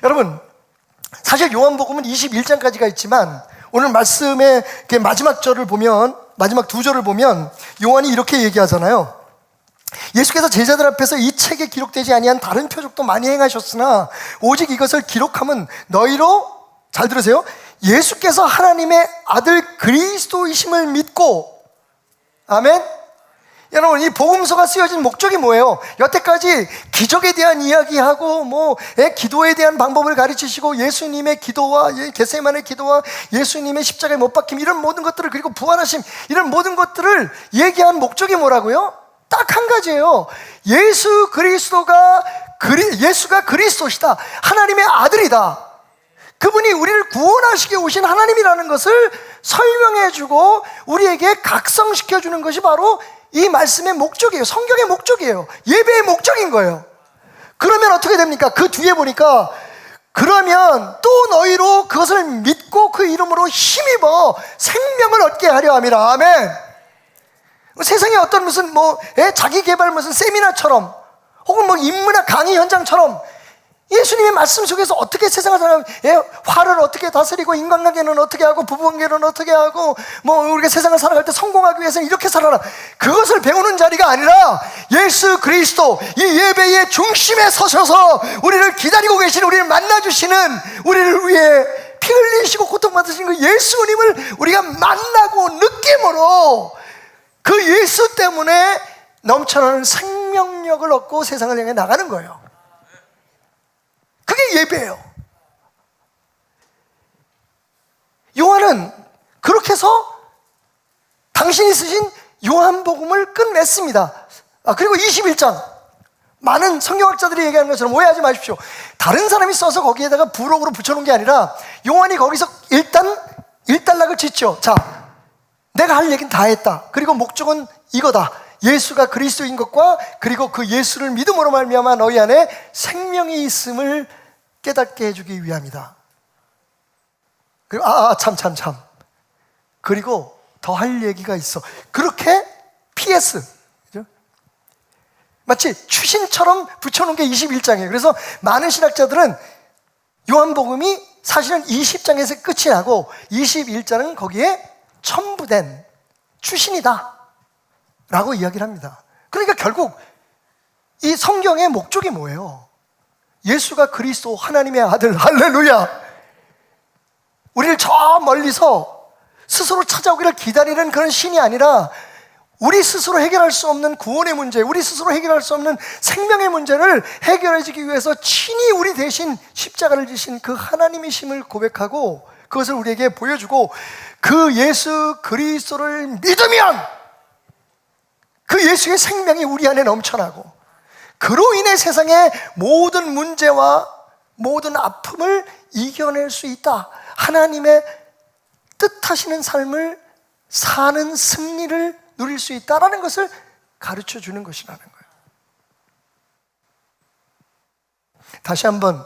여러분, 사실 요한복음은 21장까지가 있지만 오늘 말씀의 마지막 절을 보면, 마지막 두 절을 보면 요한이 이렇게 얘기하잖아요. 예수께서 제자들 앞에서 이 책에 기록되지 아니한 다른 표적도 많이 행하셨으나 오직 이것을 기록함은 너희로, 잘 들으세요, 예수께서 하나님의 아들 그리스도이심을 믿고. 아멘. 여러분, 이 복음서가 쓰여진 목적이 뭐예요? 여태까지 기적에 대한 이야기하고 기도에 대한 방법을 가르치시고, 예수님의 기도와 겟세마네 기도와 예수님의 십자가에 못 박힘, 이런 모든 것들을, 그리고 부활하심, 이런 모든 것들을 얘기한 목적이 뭐라고요? 딱 한 가지예요. 예수가 그리스도시다. 하나님의 아들이다. 그분이 우리를 구원하시게 오신 하나님이라는 것을 설명해주고 우리에게 각성시켜주는 것이 바로 이 말씀의 목적이에요. 성경의 목적이에요. 예배의 목적인 거예요. 그러면 어떻게 됩니까? 그 뒤에 보니까, 그러면 또 너희로 그것을 믿고 그 이름으로 힘입어 생명을 얻게 하려 함이라. 아멘. 세상에 어떤 무슨 자기 개발 무슨 세미나처럼, 혹은 인문학 강의 현장처럼 예수님의 말씀 속에서 어떻게 세상을 살아가고, 화를 어떻게 다스리고, 인간관계는 어떻게 하고, 부부관계는 어떻게 하고, 우리가 세상을 살아갈 때 성공하기 위해서는 이렇게 살아라, 그것을 배우는 자리가 아니라 예수 그리스도, 이 예배의 중심에 서셔서 우리를 기다리고 계신, 우리를 만나주시는, 우리를 위해 피 흘리시고 고통받으시는 그 예수님을 우리가 만나고 느낌으로 그 예수 때문에 넘쳐나는 생명력을 얻고 세상을 향해 나가는 거예요. 그게 예배예요. 요한은 그렇게 해서 당신이 쓰신 요한복음을 끝냈습니다. 그리고 21장, 많은 성경학자들이 얘기하는 것처럼 오해하지 마십시오. 다른 사람이 써서 거기에다가 부록으로 붙여놓은 게 아니라 요한이 거기서 일단 일단락을 짓죠. 자, 내가 할 얘기는 다 했다. 그리고 목적은 이거다. 예수가 그리스도인 것과, 그리고 그 예수를 믿음으로 말미암아 너희 안에 생명이 있음을 깨닫게 해주기 위함이다. 그리고 참. 그리고 더 할 얘기가 있어. 그렇게 PS, 그죠? 마치 추신처럼 붙여놓은 게 21장이에요. 그래서 많은 신학자들은 요한복음이 사실은 20장에서 끝이 나고 21장은 거기에 첨부된 추신이다 라고 이야기를 합니다. 그러니까 결국 이 성경의 목적이 뭐예요? 예수가 그리스도 하나님의 아들, 할렐루야! 우리를 저 멀리서 스스로 찾아오기를 기다리는 그런 신이 아니라 우리 스스로 해결할 수 없는 구원의 문제, 우리 스스로 해결할 수 없는 생명의 문제를 해결해주기 위해서 친히 우리 대신 십자가를 지신 그 하나님이심을 고백하고 그것을 우리에게 보여주고 그 예수 그리스도를 믿으면 그 예수의 생명이 우리 안에 넘쳐나고 그로 인해 세상의 모든 문제와 모든 아픔을 이겨낼 수 있다. 하나님의 뜻하시는 삶을 사는 승리를 누릴 수 있다라는 것을 가르쳐 주는 것이라는 거예요. 다시 한번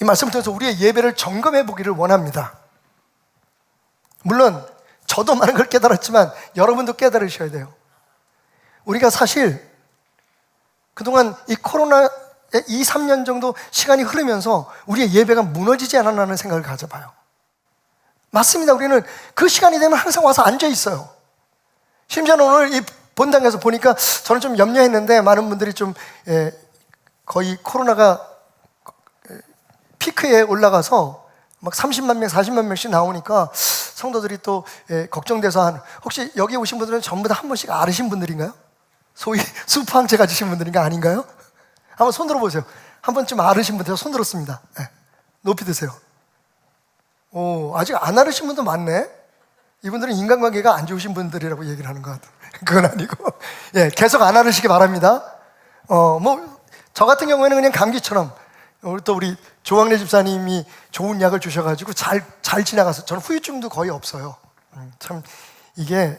이 말씀을 통해서 우리의 예배를 점검해 보기를 원합니다. 물론 저도 많은 걸 깨달았지만 여러분도 깨달으셔야 돼요. 우리가 사실 그동안 이 코로나 2, 3년 정도 시간이 흐르면서 우리의 예배가 무너지지 않았나 하는 생각을 가져봐요. 맞습니다. 우리는 그 시간이 되면 항상 와서 앉아 있어요. 심지어는 오늘 이 본당에서 보니까 저는 좀 염려했는데 많은 분들이 좀 거의 코로나가 피크에 올라가서 막 30만 명, 40만 명씩 나오니까 성도들이 또 걱정돼서 혹시 여기 오신 분들은 전부 다 한 번씩 앓으신 분들인가요? 소위 수포항체 가지신 분들인가 아닌가요? 한번 손 들어보세요. 한 번쯤 앓으신 분들 손 들었습니다. 네. 높이 드세요. 오, 아직 안 앓으신 분도 많네. 이분들은 인간관계가 안 좋으신 분들이라고 얘기를 하는 것 같아요. 그건 아니고 계속 안 앓으시기 바랍니다. 저 같은 경우에는 그냥 감기처럼 우리 조광래 집사님이 좋은 약을 주셔가지고 잘 지나가서 저는 후유증도 거의 없어요. 참 이게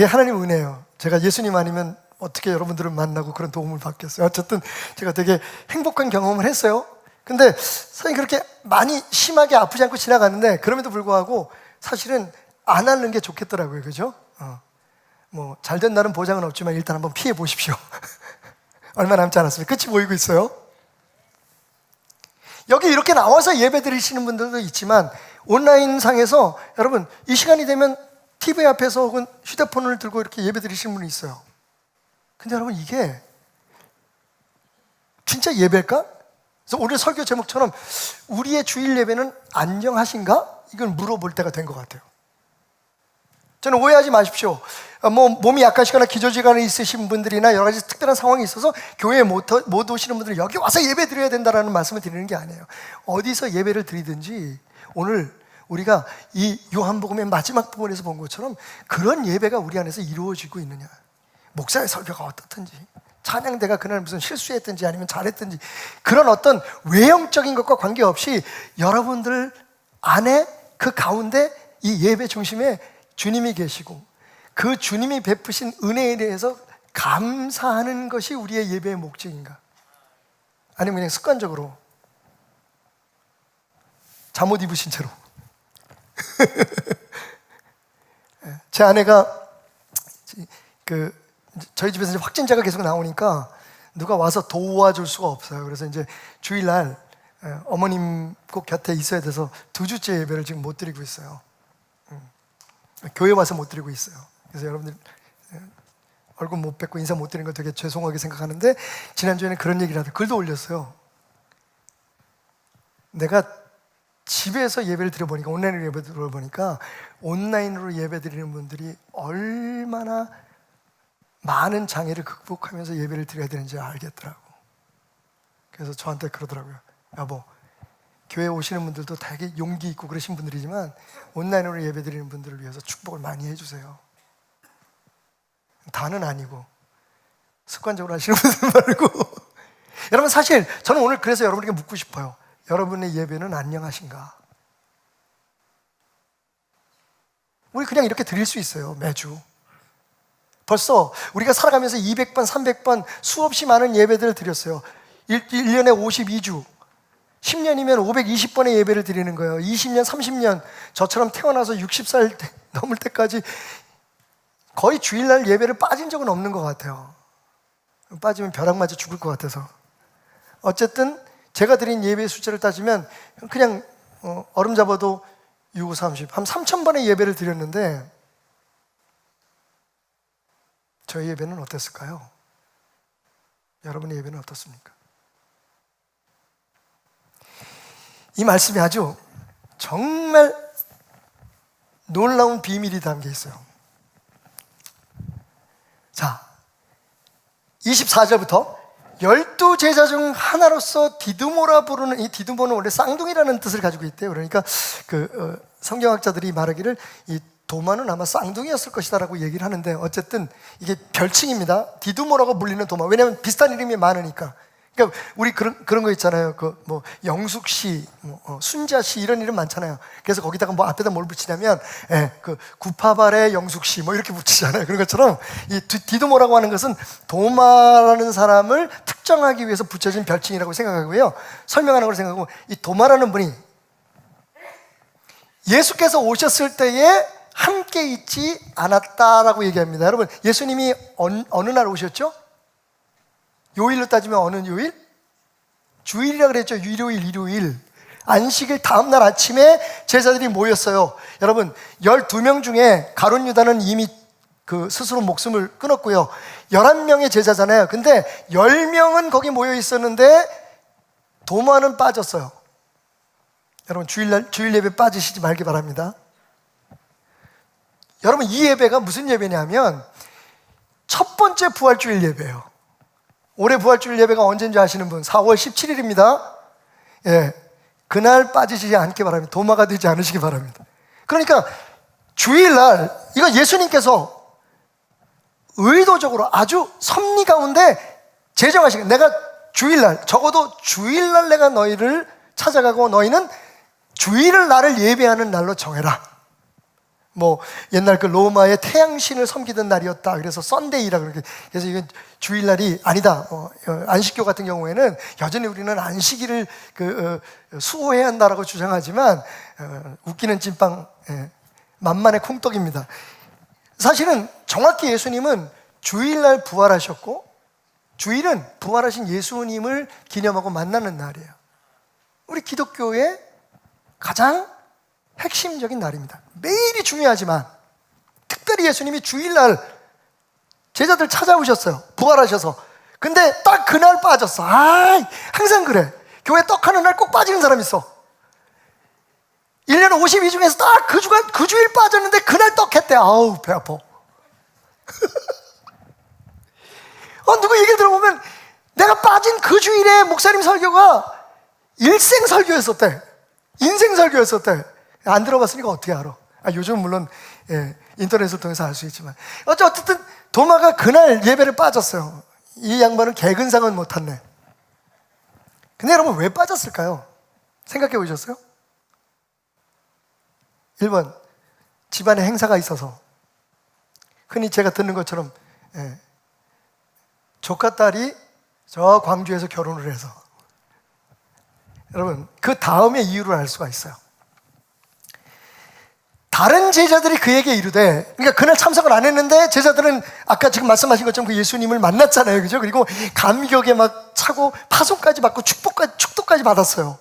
하나님 은혜예요. 제가 예수님 아니면 어떻게 여러분들을 만나고 그런 도움을 받겠어요. 어쨌든 제가 되게 행복한 경험을 했어요. 근데 사실 그렇게 많이 심하게 아프지 않고 지나갔는데 그럼에도 불구하고 사실은 안 앓는 게 좋겠더라고요. 그죠? 잘된 날은 보장은 없지만 일단 한번 피해 보십시오. 얼마 남지 않았습니다. 끝이 보이고 있어요. 여기 이렇게 나와서 예배 드리시는 분들도 있지만 온라인 상에서 여러분 이 시간이 되면 TV 앞에서 혹은 휴대폰을 들고 이렇게 예배 드리시는 분이 있어요. 근데 여러분 이게 진짜 예배일까? 그래서 오늘 설교 제목처럼 우리의 주일 예배는 안녕하신가? 이걸 물어볼 때가 된 것 같아요. 저는 오해하지 마십시오. 몸이 약하시거나 기저질환이 있으신 분들이나 여러 가지 특별한 상황이 있어서 교회에 못 오시는 분들은 여기 와서 예배 드려야 된다는 말씀을 드리는 게 아니에요. 어디서 예배를 드리든지 오늘 우리가 이 요한복음의 마지막 부분에서 본 것처럼 그런 예배가 우리 안에서 이루어지고 있느냐, 목사의 설교가 어떻든지, 찬양대가 그날 무슨 실수했든지 아니면 잘했든지 그런 어떤 외형적인 것과 관계없이 여러분들 안에 그 가운데 이 예배 중심에 주님이 계시고 그 주님이 베푸신 은혜에 대해서 감사하는 것이 우리의 예배의 목적인가? 아니면 그냥 습관적으로 잠옷 입으신 채로 제 아내가 저희 집에서 확진자가 계속 나오니까 누가 와서 도와줄 수가 없어요. 그래서 이제 주일날 어머님 꼭 곁에 있어야 돼서 2주째 예배를 지금 못 드리고 있어요. 교회 와서 못 드리고 있어요. 그래서 여러분들 얼굴 못 뵙고 인사 못 드리는 거 되게 죄송하게 생각하는데 지난주에는 그런 얘기를 하더라고요. 글도 올렸어요. 내가 집에서 예배를 드려보니까 온라인으로 예배 드려보니까 온라인으로 예배 드리는 분들이 얼마나 많은 장애를 극복하면서 예배를 드려야 되는지 알겠더라고. 그래서 저한테 그러더라고요. 여보, 교회 오시는 분들도 되게 용기 있고 그러신 분들이지만 온라인으로 예배 드리는 분들을 위해서 축복을 많이 해주세요. 다는 아니고 습관적으로 하시는 분들 말고 여러분 사실 저는 오늘 그래서 여러분에게 묻고 싶어요. 여러분의 예배는 안녕하신가? 우리 그냥 이렇게 드릴 수 있어요. 매주 벌써 우리가 살아가면서 200번, 300번 수없이 많은 예배들을 드렸어요. 1년에 52주 10년이면 520번의 예배를 드리는 거예요. 20년, 30년 저처럼 태어나서 60살 넘을 때까지 거의 주일날 예배를 빠진 적은 없는 것 같아요. 빠지면 벼락 맞아 죽을 것 같아서. 어쨌든 제가 드린 예배의 숫자를 따지면 그냥 얼음 잡아도 6, 5, 30, 한 3,000번의 예배를 드렸는데 저희 예배는 어땠을까요? 여러분의 예배는 어떻습니까? 이 말씀이 아주 정말 놀라운 비밀이 담겨 있어요. 자, 24절부터 12제자 중 하나로서 디두모라 부르는, 이 디두모는 원래 쌍둥이라는 뜻을 가지고 있대요. 그러니까 성경학자들이 말하기를 이 도마는 아마 쌍둥이였을 것이다라고 얘기를 하는데, 어쨌든 이게 별칭입니다. 디두모라고 불리는 도마. 왜냐하면 비슷한 이름이 많으니까. 그러니까 우리 그런 거 있잖아요. 영숙 씨, 순자 씨 이런 이름 많잖아요. 그래서 거기다가 앞에다 뭘 붙이냐면, 구파발의 영숙 씨 이렇게 붙이잖아요. 그런 것처럼 이 디두모라고 하는 것은 도마라는 사람을 특정하기 위해서 붙여진 별칭이라고 생각하고요. 설명하는 걸 생각하고, 이 도마라는 분이 예수께서 오셨을 때에 함께 있지 않았다라고 얘기합니다. 여러분, 예수님이 어느 날 오셨죠? 요일로 따지면 어느 요일? 주일이라 그랬죠. 일요일. 안식일 다음 날 아침에 제자들이 모였어요. 여러분, 12명 중에 가룟 유다는 이미 스스로 목숨을 끊었고요. 11명의 제자잖아요. 근데 10명은 거기 모여 있었는데 도마는 빠졌어요. 여러분, 주일 예배 빠지시지 말기 바랍니다. 여러분, 이 예배가 무슨 예배냐면 첫 번째 부활주일 예배예요. 올해 부활주일 예배가 언제인지 아시는 분? 4월 17일입니다. 그날 빠지시지 않기 바랍니다. 도마가 되지 않으시기 바랍니다. 그러니까 주일날, 이거 예수님께서 의도적으로 아주 섭리 가운데 제정하시고, 내가 주일날, 적어도 주일날 내가 너희를 찾아가고 너희는 주일을 나를 예배하는 날로 정해라. 옛날 로마의 태양신을 섬기던 날이었다. 그래서 썬데이라 그렇게. 그래서 이건 주일날이 아니다. 안식교 같은 경우에는 여전히 우리는 안식일을 수호해야 한다라고 주장하지만, 웃기는 찐빵, 만만의 콩떡입니다. 사실은 정확히 예수님은 주일날 부활하셨고, 주일은 부활하신 예수님을 기념하고 만나는 날이에요. 우리 기독교의 가장 핵심적인 날입니다. 매일이 중요하지만 특별히 예수님이 주일날 제자들 찾아오셨어요. 부활하셔서. 근데 딱 그날 빠졌어. 항상 그래. 교회 떡하는 날 꼭 빠지는 사람 있어. 1년 52 중에서 딱 그 주일 빠졌는데 그날 떡했대. 아우, 배 아파. 누구 얘기를 들어보면 내가 빠진 그 주일에 목사님 설교가 일생 설교였었대. 인생 설교였었대. 안 들어봤으니까 어떻게 알아? 요즘 물론 인터넷을 통해서 알 수 있지만, 어쨌든 도마가 그날 예배를 빠졌어요. 이 양반은 개근상은 못 탔네. 근데 여러분, 왜 빠졌을까요? 생각해 보셨어요? 1번, 집안에 행사가 있어서. 흔히 제가 듣는 것처럼 조카 딸이 저 광주에서 결혼을 해서. 여러분, 그 다음에 이유를 알 수가 있어요. 다른 제자들이 그에게 이르되, 그러니까 그날 참석을 안 했는데 제자들은 아까 지금 말씀하신 것처럼 그 예수님을 만났잖아요. 그죠? 그리고 감격에 막 차고 파송까지 받고 축도까지 받았어요.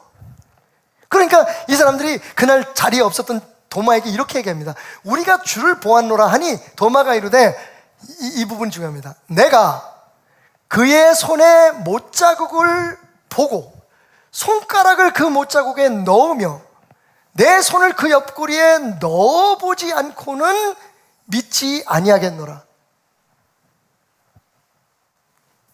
그러니까 이 사람들이 그날 자리에 없었던 도마에게 이렇게 얘기합니다. 우리가 주를 보았노라 하니 도마가 이르되, 이 부분 중요합니다. 내가 그의 손에 못자국을 보고 손가락을 그 못자국에 넣으며 내 손을 그 옆구리에 넣어보지 않고는 믿지 아니하겠노라.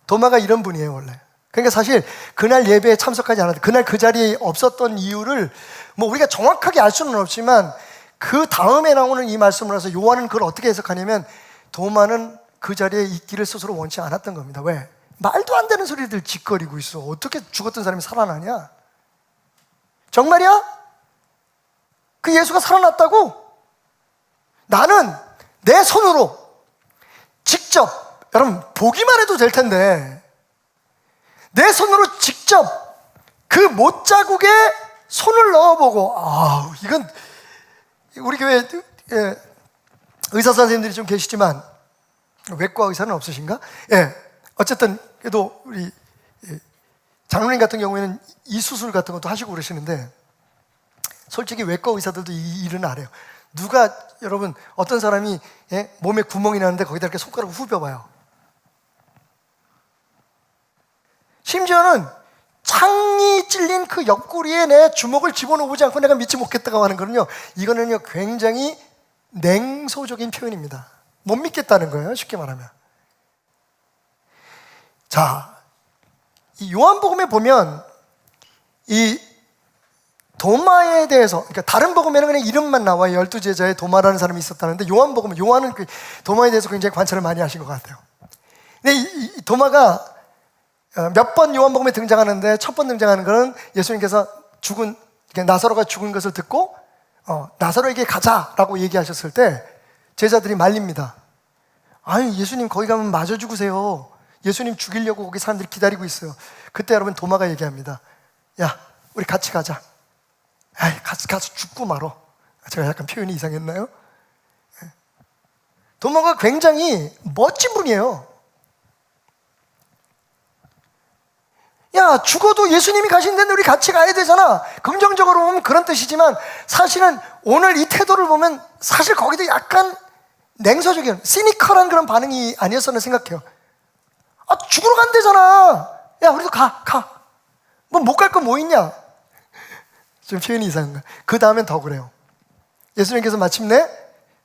도마가 이런 분이에요, 원래. 그러니까 사실 그날 예배에 참석하지 않았는데, 그날 그 자리에 없었던 이유를 우리가 정확하게 알 수는 없지만, 그 다음에 나오는 이 말씀을 해서 요한은 그걸 어떻게 해석하냐면, 도마는 그 자리에 있기를 스스로 원치 않았던 겁니다. 왜? 말도 안 되는 소리들 짓거리고 있어. 어떻게 죽었던 사람이 살아나냐? 정말이야? 그 예수가 살아났다고? 나는 내 손으로 직접, 여러분 보기만 해도 될 텐데, 내 손으로 직접 그 못자국에 손을 넣어보고, 이건 우리 교회 의사 선생님들이 좀 계시지만 외과 의사는 없으신가? 어쨌든 그래도 우리 장로님 같은 경우에는 이 수술 같은 것도 하시고 그러시는데 솔직히 외과 의사들도 이 일은 안 해요. 누가 여러분 어떤 사람이 몸에 구멍이 나는데 거기다 이렇게 손가락을 후벼봐요. 심지어는 창이 찔린 그 옆구리에 내 주먹을 집어넣지 않고 내가 믿지 못겠다고 하는 거는요, 이거는요 굉장히 냉소적인 표현입니다. 못 믿겠다는 거예요, 쉽게 말하면. 자, 이 요한복음에 보면 이 도마에 대해서, 그러니까 다른 복음에는 그냥 이름만 나와요. 12제자에 도마라는 사람이 있었다는데 요한복음은, 요한은 그 도마에 대해서 굉장히 관찰을 많이 하신 것 같아요. 근데 이 도마가 몇 번 요한복음에 등장하는데 첫 번 등장하는 거는 예수님께서 죽은, 나사로가 죽은 것을 듣고 나사로에게 가자라고 얘기하셨을 때 제자들이 말립니다. 아니, 예수님 거기 가면 마저 죽으세요. 예수님 죽이려고 거기 사람들이 기다리고 있어요. 그때 여러분 도마가 얘기합니다. 야, 우리 같이 가자. 아이, 같이 가서 죽고 말어. 제가 약간 표현이 이상했나요? 도마가 굉장히 멋진 분이에요. 야, 죽어도 예수님이 가신 데는 우리 같이 가야 되잖아. 긍정적으로 보면 그런 뜻이지만 사실은 오늘 이 태도를 보면 사실 거기도 약간 냉소적인, 시니컬한 그런 반응이 아니었었나 생각해요. 아, 죽으러 간대잖아. 야, 우리도 가. 뭐 못 갈 거 뭐 있냐? 좀 표현이 이상한가? 그 다음엔 더 그래요. 예수님께서 마침내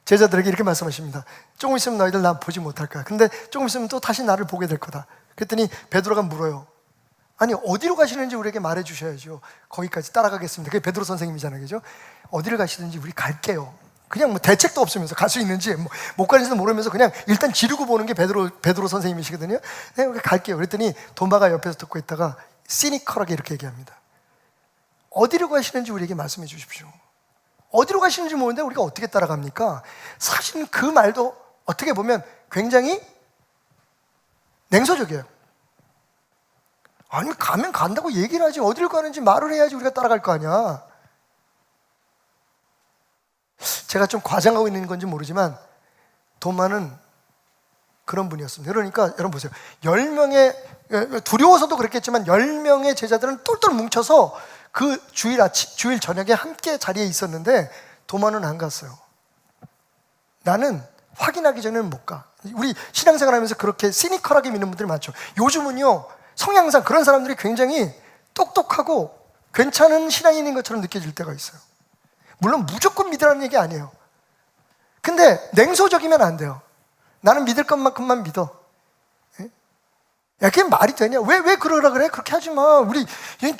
제자들에게 이렇게 말씀하십니다. 조금 있으면 너희들 나 보지 못할 거야. 근데 조금 있으면 또 다시 나를 보게 될 거다. 그랬더니 베드로가 물어요. 아니, 어디로 가시는지 우리에게 말해 주셔야죠. 거기까지 따라가겠습니다. 그게 베드로 선생님이잖아요, 그죠? 어디를 가시든지 우리 갈게요. 그냥 뭐 대책도 없으면서 갈 수 있는지 못 가는지도 모르면서 그냥 일단 지르고 보는 게 베드로 선생님이시거든요. 네, 우리 갈게요. 그랬더니 도마가 옆에서 듣고 있다가 시니컬하게 이렇게 얘기합니다. 어디로 가시는지 우리에게 말씀해 주십시오. 어디로 가시는지 모르는데 우리가 어떻게 따라갑니까? 사실은 그 말도 어떻게 보면 굉장히 냉소적이에요. 아니, 가면 간다고 얘기를 하지 어디를 가는지 말을 해야지 우리가 따라갈 거 아니야. 제가 좀 과장하고 있는 건지 모르지만 도마는 그런 분이었습니다. 그러니까 여러분 보세요. 10명의, 두려워서도 그랬겠지만 10명의 제자들은 똘똘 뭉쳐서 그 주일 저녁에 함께 자리에 있었는데 도마는 안 갔어요. 나는 확인하기 전에는 못 가. 우리 신앙생활 하면서 그렇게 시니컬하게 믿는 분들이 많죠. 요즘은요, 성향상 그런 사람들이 굉장히 똑똑하고 괜찮은 신앙인인 것처럼 느껴질 때가 있어요. 물론 무조건 믿으라는 얘기 아니에요. 근데 냉소적이면 안 돼요. 나는 믿을 것만큼만 믿어. 야, 그게 말이 되냐? 왜 그러라 그래? 그렇게 하지 마. 우리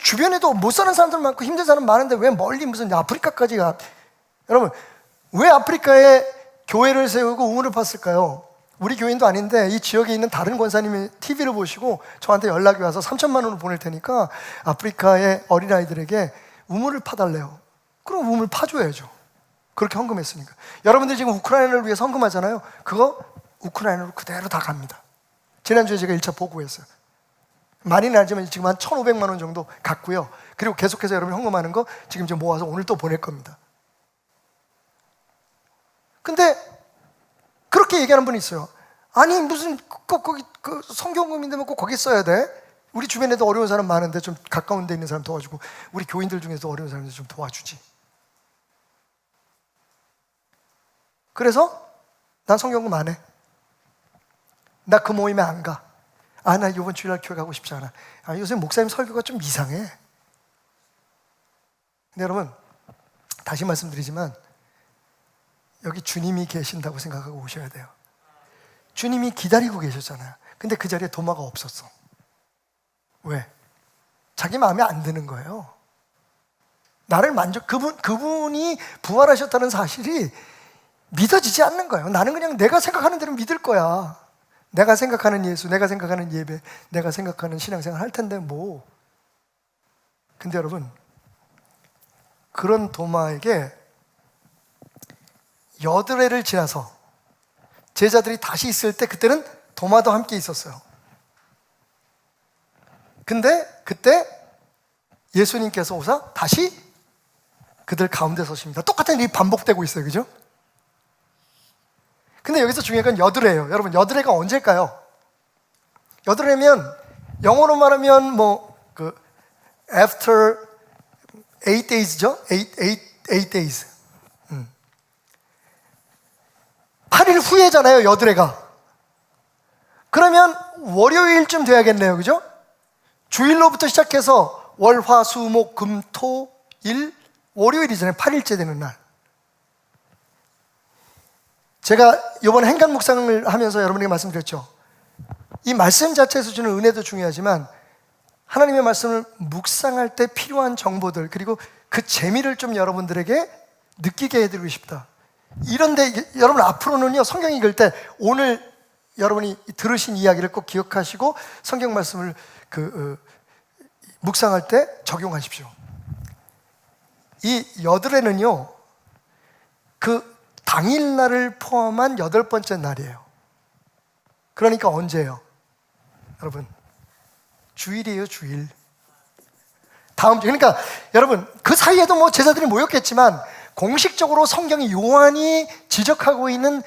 주변에도 못 사는 사람들 많고 힘든 사람 많은데 왜 멀리 무슨 아프리카까지 가? 여러분, 왜 아프리카에 교회를 세우고 우물을 팠을까요? 우리 교인도 아닌데 이 지역에 있는 다른 권사님이 TV를 보시고 저한테 연락이 와서 3천만 원을 보낼 테니까 아프리카의 어린아이들에게 우물을 파달래요. 그럼 우물 파줘야죠. 그렇게 헌금했으니까. 여러분들이 지금 우크라이나를 위해서 헌금하잖아요. 그거 우크라이나로 그대로 다 갑니다. 지난주에 제가 1차 보고했어요. 많이는 아니지만 지금 한 1,500만 원 정도 갔고요. 그리고 계속해서 여러분이 헌금하는 거 지금 모아서 오늘 또 보낼 겁니다. 근데 그렇게 얘기하는 분이 있어요. 아니, 무슨 꼭 거기 그 성경금인데 꼭 거기 써야 돼? 우리 주변에도 어려운 사람 많은데 좀 가까운 데 있는 사람 도와주고 우리 교인들 중에서 어려운 사람들 좀 도와주지. 그래서 난 성경금 안 해. 나 그 모임에 안 가. 아, 나 이번 주일날 교회 가고 싶지 않아. 아, 요새 목사님 설교가 좀 이상해. 근데 여러분, 다시 말씀드리지만 여기 주님이 계신다고 생각하고 오셔야 돼요. 주님이 기다리고 계셨잖아요. 근데 그 자리에 도마가 없었어. 왜? 자기 마음에 안 드는 거예요. 나를 그분이 부활하셨다는 사실이 믿어지지 않는 거예요. 나는 그냥 내가 생각하는 대로 믿을 거야. 내가 생각하는 예수, 내가 생각하는 예배, 내가 생각하는 신앙생활 할 텐데 뭐. 근데 여러분, 그런 도마에게 8회를 지나서 제자들이 다시 있을 때 그때는 도마도 함께 있었어요. 근데 그때 예수님께서 오사 다시 그들 가운데 서십니다. 똑같은 일이 반복되고 있어요. 그죠? 근데 여기서 중요한 건 8회예요. 여러분, 8회가 언제일까요? 여드레면 영어로 말하면 after 8 days죠? 8 days. 8일 후에잖아요, 여드레가. 그러면 월요일쯤 돼야겠네요, 그죠? 주일로부터 시작해서 월, 화, 수, 목, 금, 토, 일, 월요일이잖아요. 8일째 되는 날. 제가 이번 행간 묵상을 하면서 여러분에게 말씀드렸죠. 이 말씀 자체에서 주는 은혜도 중요하지만 하나님의 말씀을 묵상할 때 필요한 정보들, 그리고 그 재미를 좀 여러분들에게 느끼게 해드리고 싶다. 이런데 여러분 앞으로는요, 성경 읽을 때 오늘 여러분이 들으신 이야기를 꼭 기억하시고 성경 말씀을 묵상할 때 적용하십시오. 이 여드레는요, 그 당일날을 포함한 8번째 날이에요. 그러니까 언제예요? 여러분, 주일이에요, 주일. 다음 주. 그러니까 여러분, 그 사이에도 뭐 제자들이 모였겠지만 공식적으로 성경이 요한이 지적하고 있는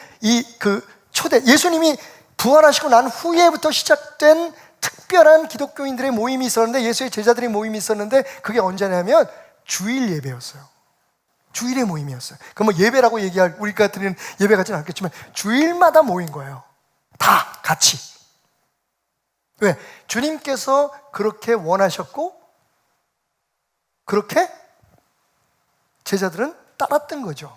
초대, 예수님이 부활하시고 난 후에부터 시작된 특별한 기독교인들의 모임이 있었는데, 예수의 제자들의 모임이 있었는데, 그게 언제냐면 주일 예배였어요. 주일의 모임이었어요. 그 뭐 예배라고 얘기할, 우리가 드리는 예배 같지는 않겠지만 주일마다 모인 거예요. 다 같이. 왜? 주님께서 그렇게 원하셨고 그렇게 제자들은 따랐던 거죠.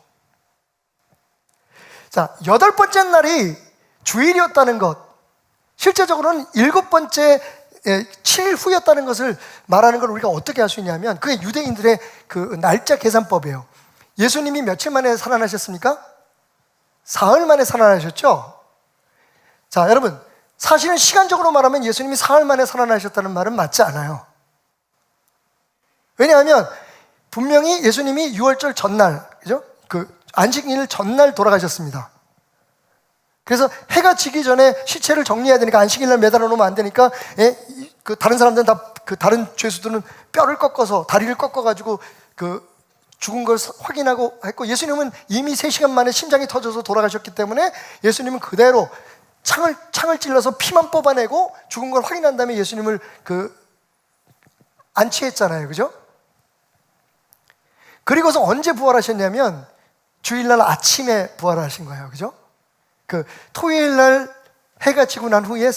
자, 8번째 날이 주일이었다는 것, 실제적으로는 7번째 7일 후였다는 것을 말하는 걸 우리가 어떻게 할 수 있냐면, 그게 유대인들의 그 날짜 계산법이에요. 예수님이 며칠 만에 살아나셨습니까? 사흘 만에 살아나셨죠? 자, 여러분, 사실은 시간적으로 말하면 예수님이 사흘 만에 살아나셨다는 말은 맞지 않아요. 왜냐하면 분명히 예수님이 유월절 전날, 그죠? 안식일 전날 돌아가셨습니다. 그래서 해가 지기 전에 시체를 정리해야 되니까, 안식일날 매달아 놓으면 안 되니까, 다른 사람들은 다른 죄수들은 뼈를 꺾어서, 다리를 꺾어가지고 죽은 걸 확인하고 했고, 예수님은 이미 3시간 만에 심장이 터져서 돌아가셨기 때문에 예수님은 그대로 창을 찔러서 피만 뽑아내고 죽은 걸 확인한 다음에 예수님을 안치했잖아요, 그죠? 그리고서 언제 부활하셨냐면 주일날 아침에 부활하신 거예요, 그죠? 토요일날 해가 지고 난 후에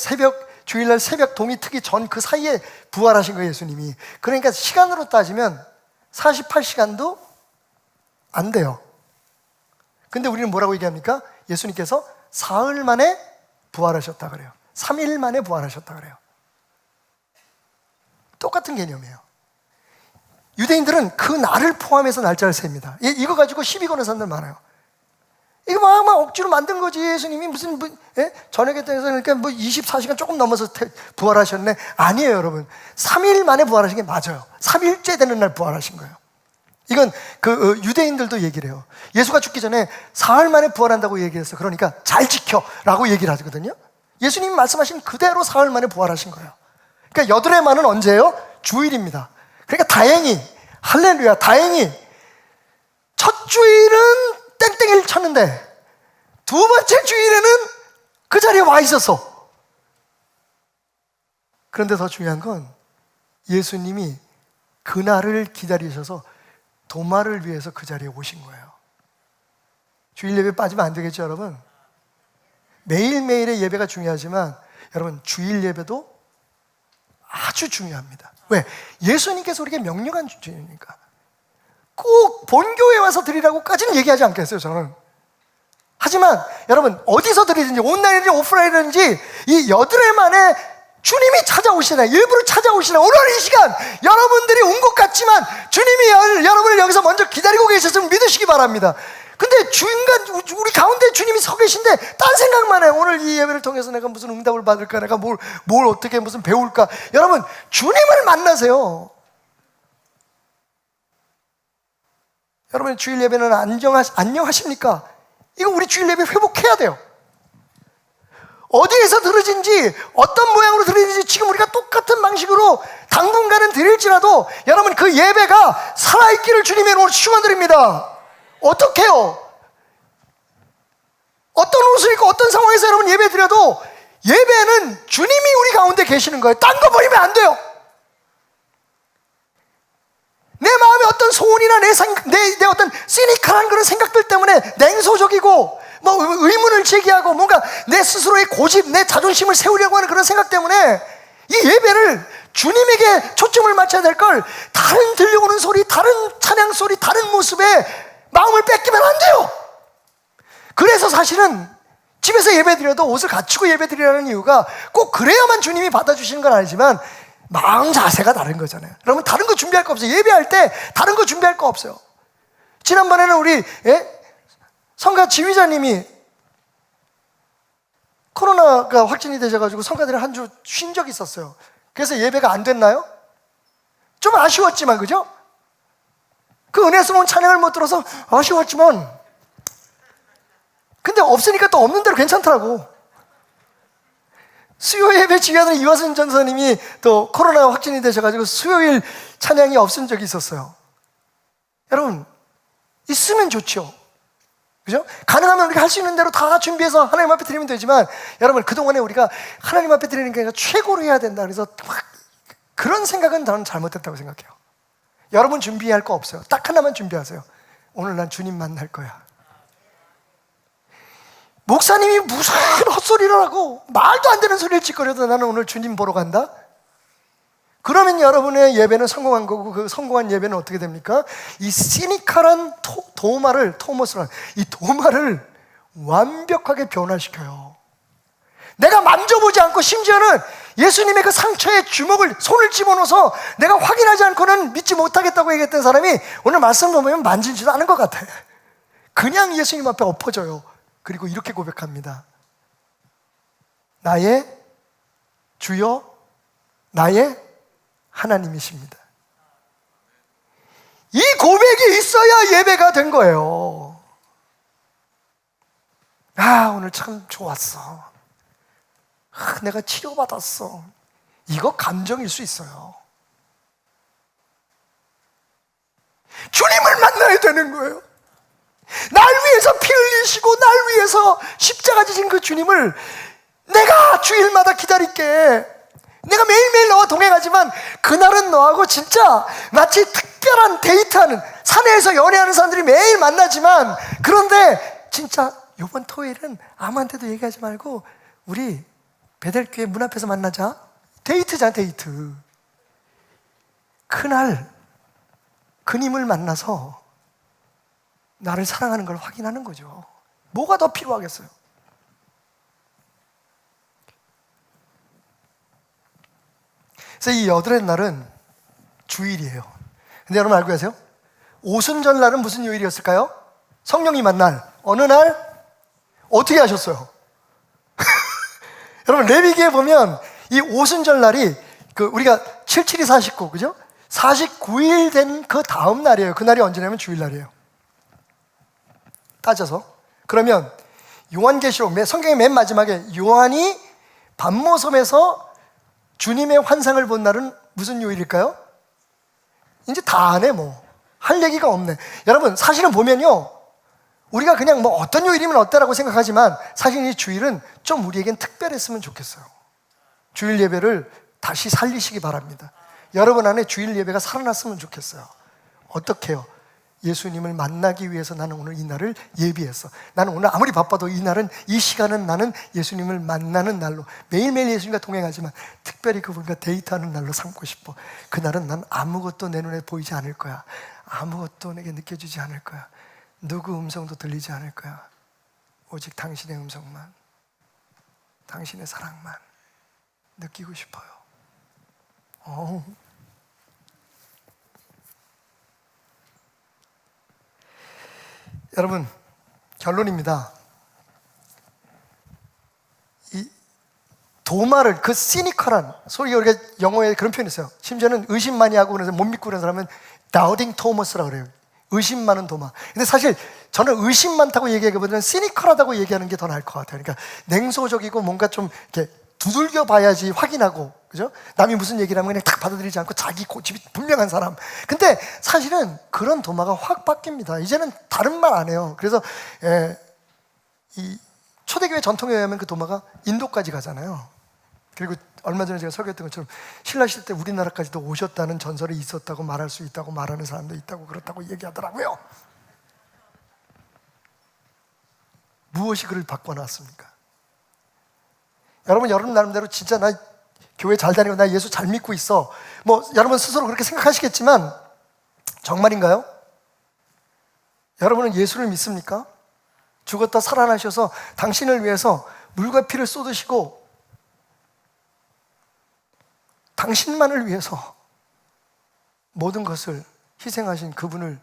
주일날 새벽 동이 트기 전 그 사이에 부활하신 거예요, 예수님이. 그러니까 시간으로 따지면 48시간도 안 돼요. 근데 우리는 뭐라고 얘기합니까? 예수님께서 사흘 만에 부활하셨다 그래요. 3일 만에 부활하셨다 그래요. 똑같은 개념이에요. 유대인들은 그 날을 포함해서 날짜를 셉니다. 이거 가지고 시비 거는 사람들 많아요. 이거 막 억지로 만든 거지. 예수님이 무슨 저녁에 때에서 그러니까 24시간 조금 넘어서 부활하셨네. 아니에요, 여러분. 3일 만에 부활하신 게 맞아요. 3일째 되는 날 부활하신 거예요. 이건 유대인들도 얘기를 해요. 예수가 죽기 전에 사흘 만에 부활한다고 얘기했어. 그러니까 잘 지켜라고 얘기를 하거든요. 예수님이 말씀하신 그대로 사흘 만에 부활하신 거예요. 그러니까 여드레만은 언제예요? 주일입니다. 그러니까 다행히, 할렐루야, 다행히 첫 주일은 땡땡이를 쳤는데 두 번째 주일에는 그 자리에 와 있었어. 그런데 더 중요한 건 예수님이 그날을 기다리셔서 도마를 위해서 그 자리에 오신 거예요. 주일 예배 빠지면 안 되겠죠, 여러분? 매일매일의 예배가 중요하지만 여러분, 주일 예배도 아주 중요합니다. 왜? 예수님께서 우리에게 명령한 주님이니까. 꼭 본교회에 와서 드리라고까지는 얘기하지 않겠어요, 저는. 하지만 여러분, 어디서 드리든지 온라인이든지 오프라인이든지 이 여드레 만에 주님이 찾아오시나, 일부러 우리 이 시간 여러분들이 온 것 같지만 주님이 여러분을 여기서 먼저 기다리고 계셨으면 믿으시기 바랍니다. 근데 우리 가운데 주님이 서 계신데 딴 생각만 해요. 오늘 이 예배를 통해서 내가 무슨 응답을 받을까, 내가 뭘 어떻게 무슨 배울까. 여러분, 주님을 만나세요. 여러분, 주일 예배는 안녕하십니까? 이거 우리 주일 예배 회복해야 돼요. 어디에서 들으신지, 어떤 모양으로 들으신지 지금 우리가 똑같은 방식으로 당분간은 드릴지라도 여러분, 그 예배가 살아있기를 주님의 이름으로 축원드립니다. 어떻게요? 어떤 옷을 입고 어떤 상황에서 여러분 예배 드려도 예배는 주님이 우리 가운데 계시는 거예요. 딴 거 보이면 안 돼요. 내 마음에 어떤 소원이나 내 어떤 시니컬한 그런 생각들 때문에 냉소적이고 뭐 의문을 제기하고 뭔가 내 스스로의 고집, 내 자존심을 세우려고 하는 그런 생각 때문에 이 예배를 주님에게 초점을 맞춰야 될 걸 다른 들려오는 소리, 다른 찬양 소리, 다른 모습에 마음을 뺏기면 안 돼요. 그래서 사실은 집에서 예배드려도 옷을 갖추고 예배드리라는 이유가 꼭 그래야만 주님이 받아주시는 건 아니지만 마음 자세가 다른 거잖아요. 여러분 다른 거 준비할 거 없어요. 예배할 때 다른 거 준비할 거 없어요. 지난번에는 우리 성가 지휘자님이 코로나가 확진이 되셔가지고 성가들이 한 주 쉰 적이 있었어요. 그래서 예배가 안 됐나요? 좀 아쉬웠지만 그죠? 그 은혜스러운 찬양을 못 들어서 아쉬웠지만 근데 없으니까 또 없는 대로 괜찮더라고. 수요 예배 지휘하던 이화순 전사님이 또 코로나 확진이 되셔가지고 수요일 찬양이 없은 적이 있었어요. 여러분 있으면 좋죠. 그죠? 가능하면 우리가 할 수 있는 대로 다 준비해서 하나님 앞에 드리면 되지만 여러분 그동안에 우리가 하나님 앞에 드리는 게 아니라 최고로 해야 된다 그래서 막 그런 생각은 저는 잘못됐다고 생각해요. 여러분 준비할 거 없어요. 딱 하나만 준비하세요. 오늘 난 주님 만날 거야. 목사님이 무슨 헛소리를 하고 말도 안 되는 소리를 짓거려도 나는 오늘 주님 보러 간다? 그러면 여러분의 예배는 성공한 거고 그 성공한 예배는 어떻게 됩니까? 이 시니컬한 토머스란 이 도마를 완벽하게 변화시켜요. 내가 만져보지 않고 심지어는 예수님의 그 상처에 손을 집어넣어서 내가 확인하지 않고는 믿지 못하겠다고 얘기했던 사람이 오늘 말씀 보면 만지지도 않은 것 같아. 그냥 예수님 앞에 엎어져요. 그리고 이렇게 고백합니다. 나의 주여, 나의 하나님이십니다. 이 고백이 있어야 예배가 된 거예요. 아, 오늘 참 좋았어. 내가 치료받았어. 이거 감정일 수 있어요. 주님을 만나야 되는 거예요. 날 위해서 피 흘리시고 날 위해서 십자가 지신 그 주님을 내가 주일마다 기다릴게. 내가 매일매일 너와 동행하지만 그날은 너하고 진짜 마치 특별한 데이트하는, 산에서 연애하는 사람들이 매일 만나지만 그런데 진짜 이번 토요일은 아무한테도 얘기하지 말고 우리 베델교회 문 앞에서 만나자. 데이트잖아, 데이트. 그날 그님을 만나서 나를 사랑하는 걸 확인하는 거죠. 뭐가 더 필요하겠어요? 그래서 이 여덟의 날은 주일이에요. 근데 여러분 알고 계세요? 오순절날은 무슨 요일이었을까요? 성령이 만날 어느 날? 어떻게 하셨어요? 여러분 레위기에 보면 이 오순절날이 우리가 77이 49, 그죠? 49일 된 그 다음 날이에요. 그 날이 언제냐면 주일날이에요. 따져서. 그러면 요한계시록 성경의 맨 마지막에 요한이 반모섬에서 주님의 환상을 본 날은 무슨 요일일까요? 이제 다 아네 뭐. 할 얘기가 없네. 여러분 사실은 보면요, 우리가 그냥 뭐 어떤 요일이면 어때라고 생각하지만 사실 이 주일은 좀 우리에겐 특별했으면 좋겠어요. 주일 예배를 다시 살리시기 바랍니다. 여러분 안에 주일 예배가 살아났으면 좋겠어요. 어떻게 해요? 예수님을 만나기 위해서 나는 오늘 이 날을 예비했어. 나는 오늘 아무리 바빠도 이 시간은 나는 예수님을 만나는 날로, 매일매일 예수님과 동행하지만 특별히 그분과 데이트하는 날로 삼고 싶어. 그날은 난 아무것도 내 눈에 보이지 않을 거야. 아무것도 내게 느껴지지 않을 거야. 누구 음성도 들리지 않을 거야. 오직 당신의 음성만, 당신의 사랑만 느끼고 싶어요. 여러분 결론입니다. 이 도마를, 그 시니컬한 소리, 우리가 영어에 그런 표현이 있어요. 심지어는 의심 많이 하고 그래서 못 믿고 그런 사람은 Doubting Thomas라고 그래요. 의심 많은 도마. 근데 사실 저는 의심 많다고 얘기하기보다는 시니컬하다고 얘기하는 게 더 나을 것 같아요. 그러니까 냉소적이고 뭔가 좀 이렇게 두들겨 봐야지 확인하고, 그죠? 남이 무슨 얘기를 하면 그냥 딱 받아들이지 않고 자기 고집이 분명한 사람. 근데 사실은 그런 도마가 확 바뀝니다. 이제는 다른 말 안 해요. 그래서 이 초대교회 전통에 의하면 그 도마가 인도까지 가잖아요. 그리고 얼마 전에 제가 설교했던 것처럼 신라시대 때 우리나라까지도 오셨다는 전설이 있었다고 말할 수 있다고 말하는 사람도 있다고 그렇다고 얘기하더라고요. 무엇이 그를 바꿔놨습니까? 여러분 나름대로 진짜 나 교회 잘 다니고 나 예수 잘 믿고 있어, 뭐 여러분 스스로 그렇게 생각하시겠지만 정말인가요? 여러분은 예수를 믿습니까? 죽었다 살아나셔서 당신을 위해서 물과 피를 쏟으시고 당신만을 위해서 모든 것을 희생하신 그분을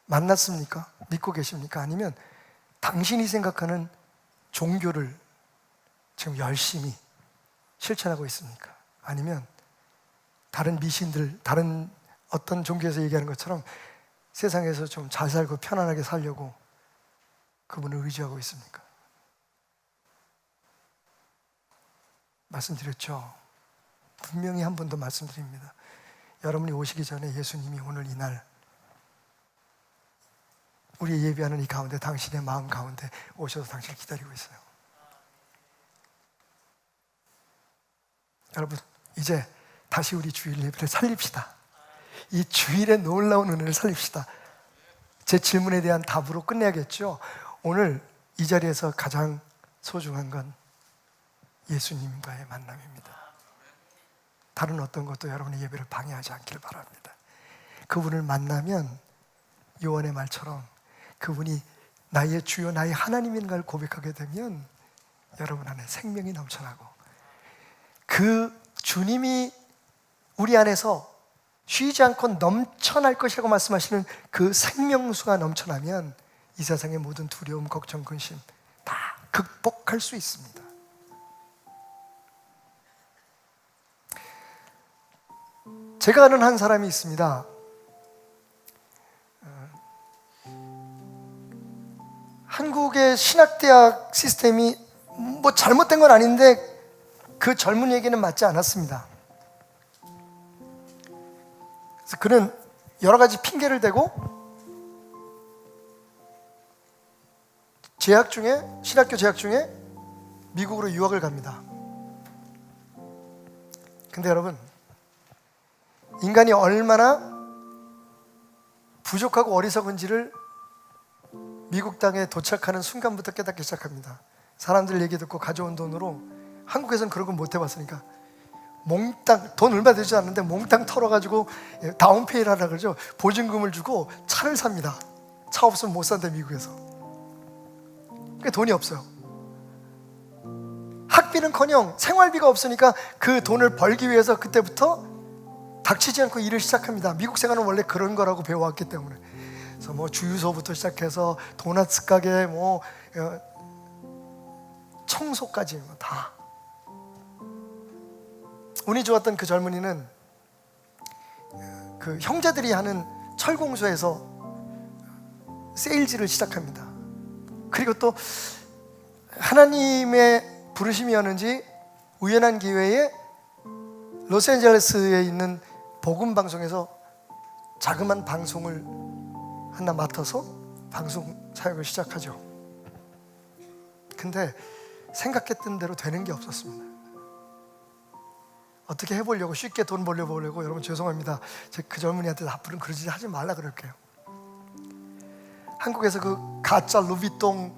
만났습니까? 믿고 계십니까? 아니면 당신이 생각하는 종교를 지금 열심히 실천하고 있습니까? 아니면 다른 미신들, 다른 어떤 종교에서 얘기하는 것처럼 세상에서 좀 잘 살고 편안하게 살려고 그분을 의지하고 있습니까? 말씀드렸죠. 분명히 한 번 더 말씀드립니다. 여러분이 오시기 전에 예수님이 오늘 이날 우리 예배하는 이 가운데, 당신의 마음 가운데 오셔서 당신을 기다리고 있어요. 여러분, 이제 다시 우리 주일 예배를 살립시다. 이 주일의 놀라운 은혜를 살립시다. 제 질문에 대한 답으로 끝내야겠죠. 오늘 이 자리에서 가장 소중한 건 예수님과의 만남입니다. 다른 어떤 것도 여러분의 예배를 방해하지 않기를 바랍니다. 그분을 만나면 요한의 말처럼 그분이 나의 주여 나의 하나님인가를 고백하게 되면 여러분 안에 생명이 넘쳐나고, 그 주님이 우리 안에서 쉬지 않고 넘쳐날 것이라고 말씀하시는 그 생명수가 넘쳐나면 이 세상의 모든 두려움, 걱정, 근심 다 극복할 수 있습니다. 제가 아는 한 사람이 있습니다. 한국의 신학대학 시스템이 뭐 잘못된 건 아닌데 그 젊은이에게는 맞지 않았습니다. 그래서 그는 여러 가지 핑계를 대고 신학교 재학 중에 미국으로 유학을 갑니다. 근데 여러분, 인간이 얼마나 부족하고 어리석은지를 미국 땅에 도착하는 순간부터 깨닫기 시작합니다. 사람들 얘기 듣고 가져온 돈으로, 한국에서는 그런 거 못 해봤으니까 몽땅, 돈 얼마 되지 않는데 몽땅 털어가지고 다운페이를 하라 그러죠. 보증금을 주고 차를 삽니다. 차 없으면 못 산대, 미국에서. 그러니까 돈이 없어요. 학비는커녕 생활비가 없으니까 그 돈을 벌기 위해서 그때부터 닥치지 않고 일을 시작합니다. 미국 생활은 원래 그런 거라고 배워왔기 때문에. 그래서 뭐 주유소부터 시작해서 도넛 가게, 뭐 청소까지 뭐 다. 운이 좋았던 그 젊은이는 그 형제들이 하는 철공소에서 세일즈를 시작합니다. 그리고 또 하나님의 부르심이었는지 우연한 기회에 로스앤젤레스에 있는 복음 방송에서 자그마한 방송을 하나 맡아서 방송 사역을 시작하죠. 근데 생각했던 대로 되는 게 없었습니다. 어떻게 해보려고, 쉽게 돈 벌려고, 여러분 죄송합니다. 제가 그 젊은이한테 앞으로는 그러지 하지 말라 그럴게요. 한국에서 그 가짜 루비통,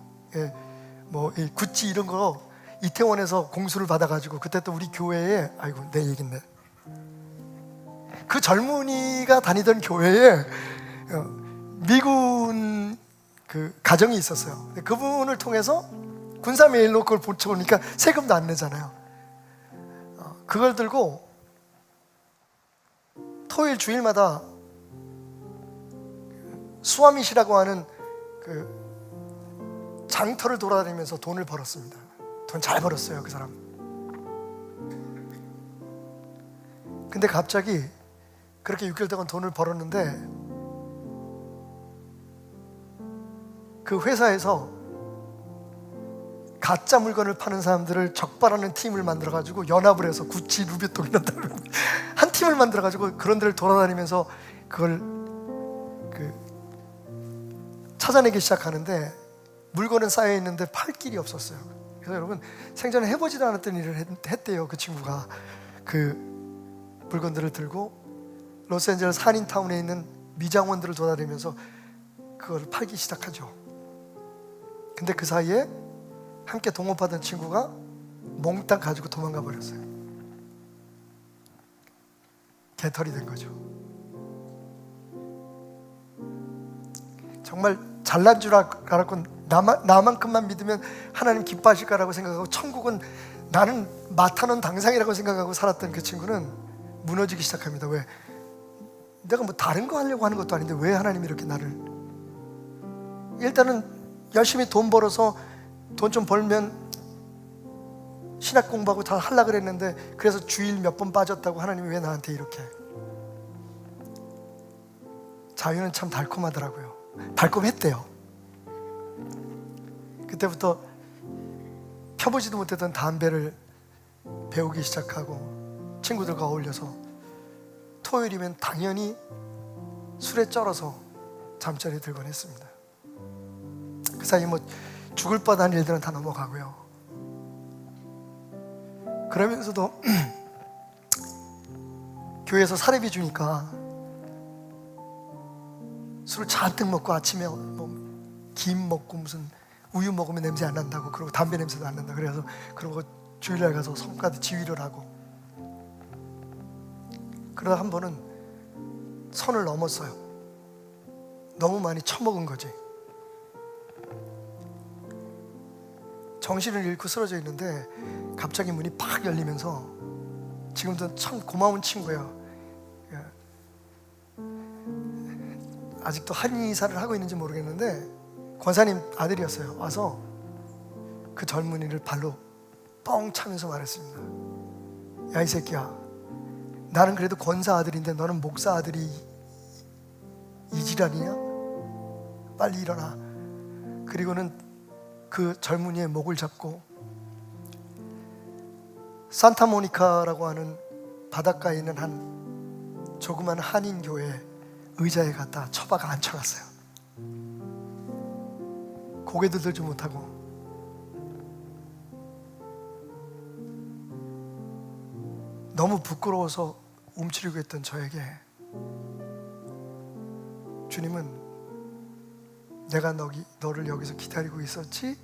뭐 구찌 이런 거 이태원에서 공수를 받아가지고, 그때 또 우리 교회에, 아이고 내 얘긴데, 그 젊은이가 다니던 교회에 미군 그 가정이 있었어요. 그분을 통해서 군사 메일로 그걸 붙여오니까 세금도 안 내잖아요. 그걸 들고 토요일 주일마다 수아밋이라고 하는 그 장터를 돌아다니면서 돈을 벌었습니다. 돈 잘 벌었어요, 그 사람. 근데 갑자기 그렇게 6개월 동안 돈을 벌었는데 그 회사에서 가짜 물건을 파는 사람들을 적발하는 팀을 만들어가지고 연합을 해서 구찌, 루비통 이런 한 팀을 만들어가지고 그런 데를 돌아다니면서 그걸 찾아내기 시작하는데, 물건은 쌓여 있는데 팔 길이 없었어요. 그래서 여러분, 생전에 해보지도 않았던 일을 했대요. 그 친구가 그 물건들을 들고 로스앤젤레스 한인타운에 있는 미장원들을 돌아다니면서 그걸 팔기 시작하죠. 근데 그 사이에 함께 동업하던 친구가 몽땅 가지고 도망가 버렸어요. 개털이 된 거죠. 정말 잘난 줄 알았고 나만큼만 믿으면 하나님 기뻐하실 거라고 생각하고 천국은 나는 맡아놓은 당상이라고 생각하고 살았던 그 친구는 무너지기 시작합니다. 왜? 내가 뭐 다른 거 하려고 하는 것도 아닌데 왜 하나님이 이렇게 나를, 일단은 열심히 돈 벌어서 돈 좀 벌면 신학 공부하고 다 하려고 그랬는데, 그래서 주일 몇 번 빠졌다고 하나님이 왜 나한테 이렇게. 자유는 참 달콤하더라고요. 달콤했대요. 그때부터 펴보지도 못했던 담배를 배우기 시작하고 친구들과 어울려서 토요일이면 당연히 술에 쩔어서 잠자리 들곤 했습니다. 그 사이 뭐 죽을 뻔한 일들은 다 넘어가고요. 그러면서도 교회에서 사례비 주니까 술을 잔뜩 먹고 아침에 뭐 김 먹고 무슨 우유 먹으면 냄새 안 난다고, 그리고 담배 냄새도 안 난다 그래서 그러고 주일날 가서 성가대 지휘를 하고, 그러다 한 번은 선을 넘었어요. 너무 많이 처먹은 거지. 정신을 잃고 쓰러져 있는데 갑자기 문이 팍 열리면서, 지금도 참 고마운 친구예요. 아직도 한의사를 하고 있는지 모르겠는데 권사님 아들이었어요. 와서 그 젊은이를 발로 뻥 차면서 말했습니다. 야, 이 새끼야, 나는 그래도 권사 아들인데 너는 목사 아들이 이 지랄이냐? 빨리 일어나. 그리고는 그 젊은이의 목을 잡고 산타모니카라고 하는 바닷가에 있는 한 조그만 한인교회 의자에 갖다 처박아 앉혀놨어요. 고개도 들지 못하고. 너무 부끄러워서 움츠리고 있던 저에게 주님은 내가 너를 여기서 기다리고 있었지?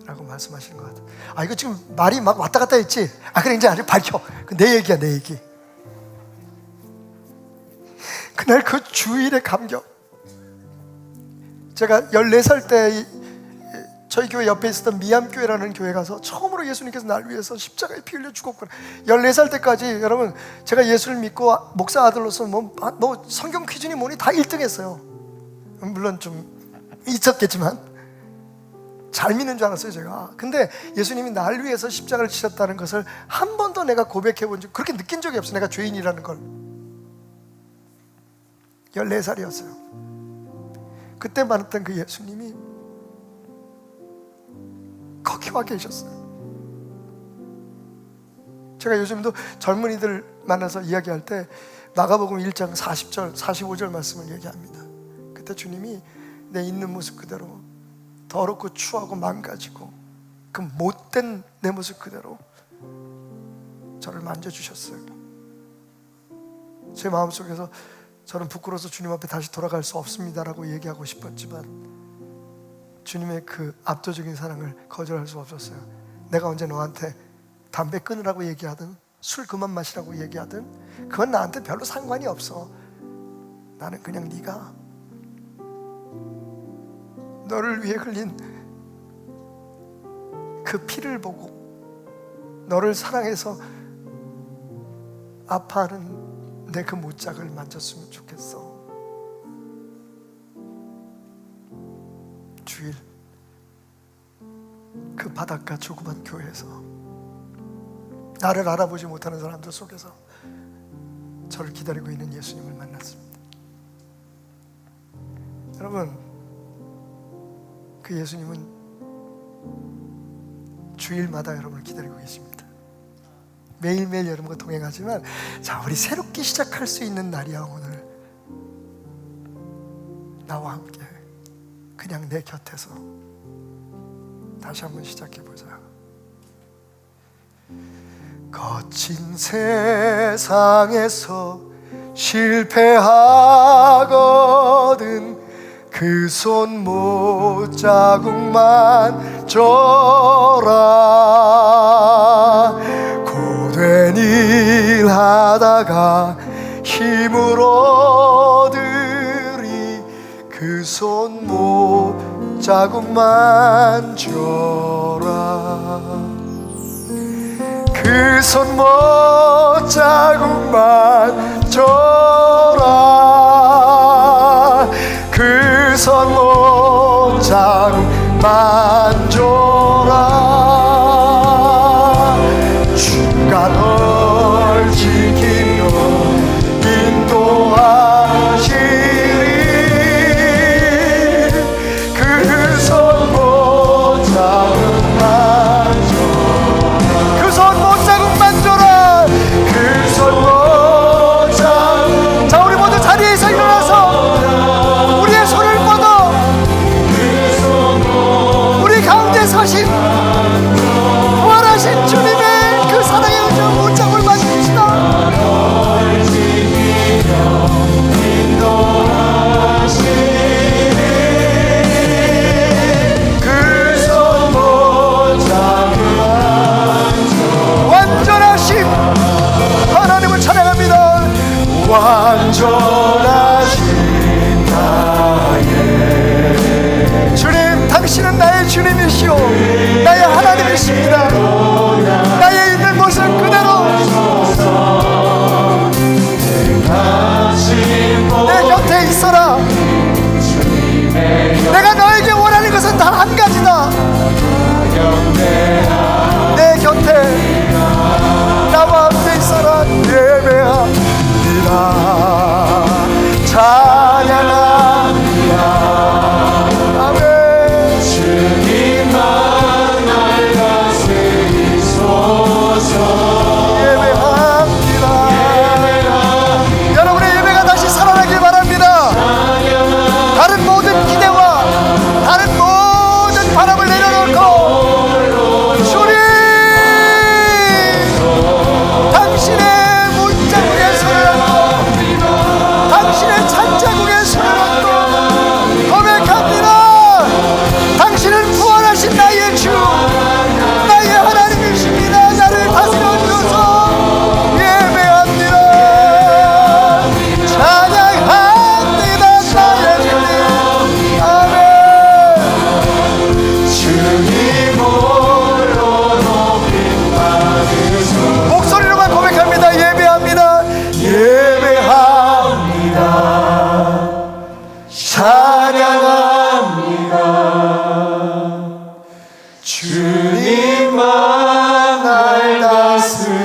라고 말씀하시는 것 같아요. 아, 이거 지금 말이 막 왔다 갔다 했지? 아, 그래, 이제 아주 밝혀. 내 얘기야, 내 얘기. 그날 그 주일의 감격. 제가 14살 때 저희 교회 옆에 있었던 미암교회라는 교회 가서 처음으로 예수님께서 날 위해서 십자가에 피 흘려 죽었구나. 14살 때까지 여러분, 제가 예수를 믿고 목사 아들로서 뭐 성경 퀴즈니 뭐니 다 1등 했어요. 물론 좀 있었겠지만 잘 믿는 줄 알았어요, 제가. 근데 예수님이 날 위해서 십자가를 치셨다는 것을 한 번도 내가 고백해 본 적, 그렇게 느낀 적이 없어요. 내가 죄인이라는 걸. 14살이었어요. 그때 만났던 그 예수님이 거기 와 계셨어요. 제가 요즘도 젊은이들 만나서 이야기할 때 마가복음 1장 40절, 45절 말씀을 얘기합니다. 그때 주님이 내 있는 모습 그대로 더럽고 추하고 망가지고 그 못된 내 모습 그대로 저를 만져주셨어요. 제 마음속에서 저는 부끄러워서 주님 앞에 다시 돌아갈 수 없습니다라고 얘기하고 싶었지만 주님의 그 압도적인 사랑을 거절할 수 없었어요. 내가 언제 너한테 담배 끊으라고 얘기하든 술 그만 마시라고 얘기하든 그건 나한테 별로 상관이 없어. 나는 그냥 네가 너를 위해 흘린 그 피를 보고 너를 사랑해서 아파하는 내 그 못짝을 만졌으면 좋겠어. 주일 그 바닷가 조그만 교회에서 나를 알아보지 못하는 사람들 속에서 저를 기다리고 있는 예수님을 만났습니다. 여러분, 그 예수님은 주일마다 여러분을 기다리고 계십니다. 매일매일 여러분과 동행하지만, 자, 우리 새롭게 시작할 수 있는 날이야. 오늘 나와 함께 그냥 내 곁에서 다시 한번 시작해보자. 거친 세상에서 실패하거든 그 손 못자국만 줘라. 고된 일 하다가 힘을 얻으리 그 손 못자국만 줘라. 그 손 못자국만 줘라. 그 손 못자국만 줘라. 주가 널 지키며 인도하시리. 그 손 못자국만 줘라. 그 손 못자국만 줘라. 그 손 못자국. 자, 우리 모두 자리에서 일어나서 우리의 손을 뻗어 우리 가운데 사신 부활하신 주님의 그 사랑의 은총 못자국을 맞이합시다. 완전하심 하나님을 찬양합니다. 완전하신 나의 주님, 당신은 나의 주님이시오 나의 하나님이십니다. 나의 있는 모습 그대로 내 곁에 있어라. 내가 너에게 원하는 것은 단 한 가지다. 내 곁에 나와 함께 있어라. 예배합니다. 찬양합니다. 아멘. 주님만 날 다스리소서. 예배합니다. 여러분의 예배가 다시 살아나길 바랍니다. 다른 모든 기대와 다른 모든 바람을 내려놓고 주님, 당신의 문자국에 손을 얹고 당신의 찬자국에 손을 얹고 고백합니다. 당신은 부활하신 나의 주, 나의 하나님이십니다. 나를 다스려 주소서. 예배합니다. 찬양합니다. 나의 주님. 아멘. 주님 홀로 높임 받으소서. 목소리로만 고백합니다. 예배합니다. 예배합니다. 찬양합니다. 주님만 날 다스리소서.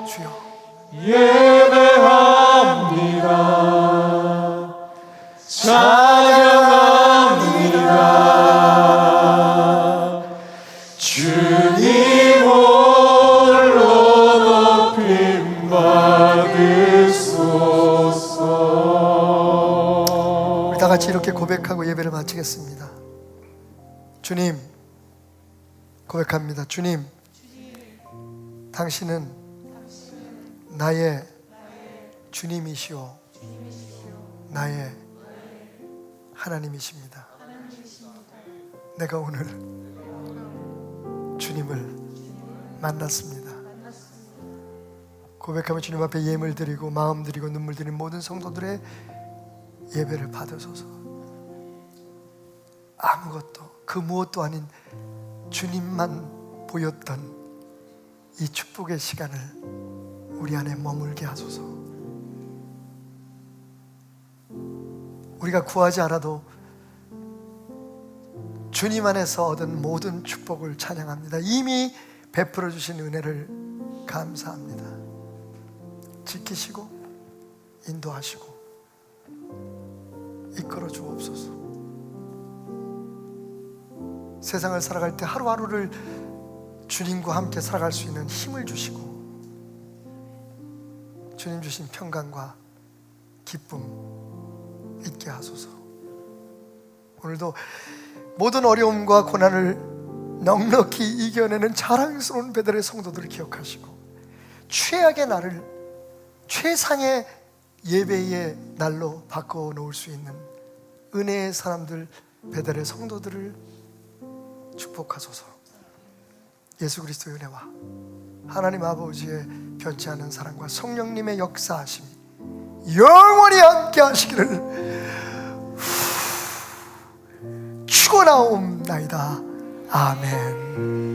주여. 예배합니다. 찬양합니다. 주님 홀로 높임 받으소서. 우리 다 같이 이렇게 고백하고 예배를 마치겠습니다. 주님, 고백합니다. 주님, 당신은 나의 주님이시오 나의 하나님이십니다. 내가 오늘 주님을 만났습니다. 고백하며 주님 앞에 예물 드리고 마음 드리고 눈물 드린 모든 성도들의 예배를 받으소서. 아무것도 그 무엇도 아닌 주님만 보였던 이 축복의 시간을 우리 안에 머물게 하소서. 우리가 구하지 않아도 주님 안에서 얻은 모든 축복을 찬양합니다. 이미 베풀어 주신 은혜를 감사합니다. 지키시고 인도하시고 이끌어 주옵소서. 세상을 살아갈 때 하루하루를 주님과 함께 살아갈 수 있는 힘을 주시고 주님 주신 평강과 기쁨 있게 하소서. 오늘도 모든 어려움과 고난을 넉넉히 이겨내는 자랑스러운 베델의 성도들을 기억하시고, 최악의 날을 최상의 예배의 날로 바꿔놓을 수 있는 은혜의 사람들, 베델의 성도들을 축복하소서. 예수 그리스도의 은혜와 하나님 아버지의 변치 않은 사랑과 성령님의 역사하심이 영원히 함께 하시기를 축원하옵나이다. 아멘.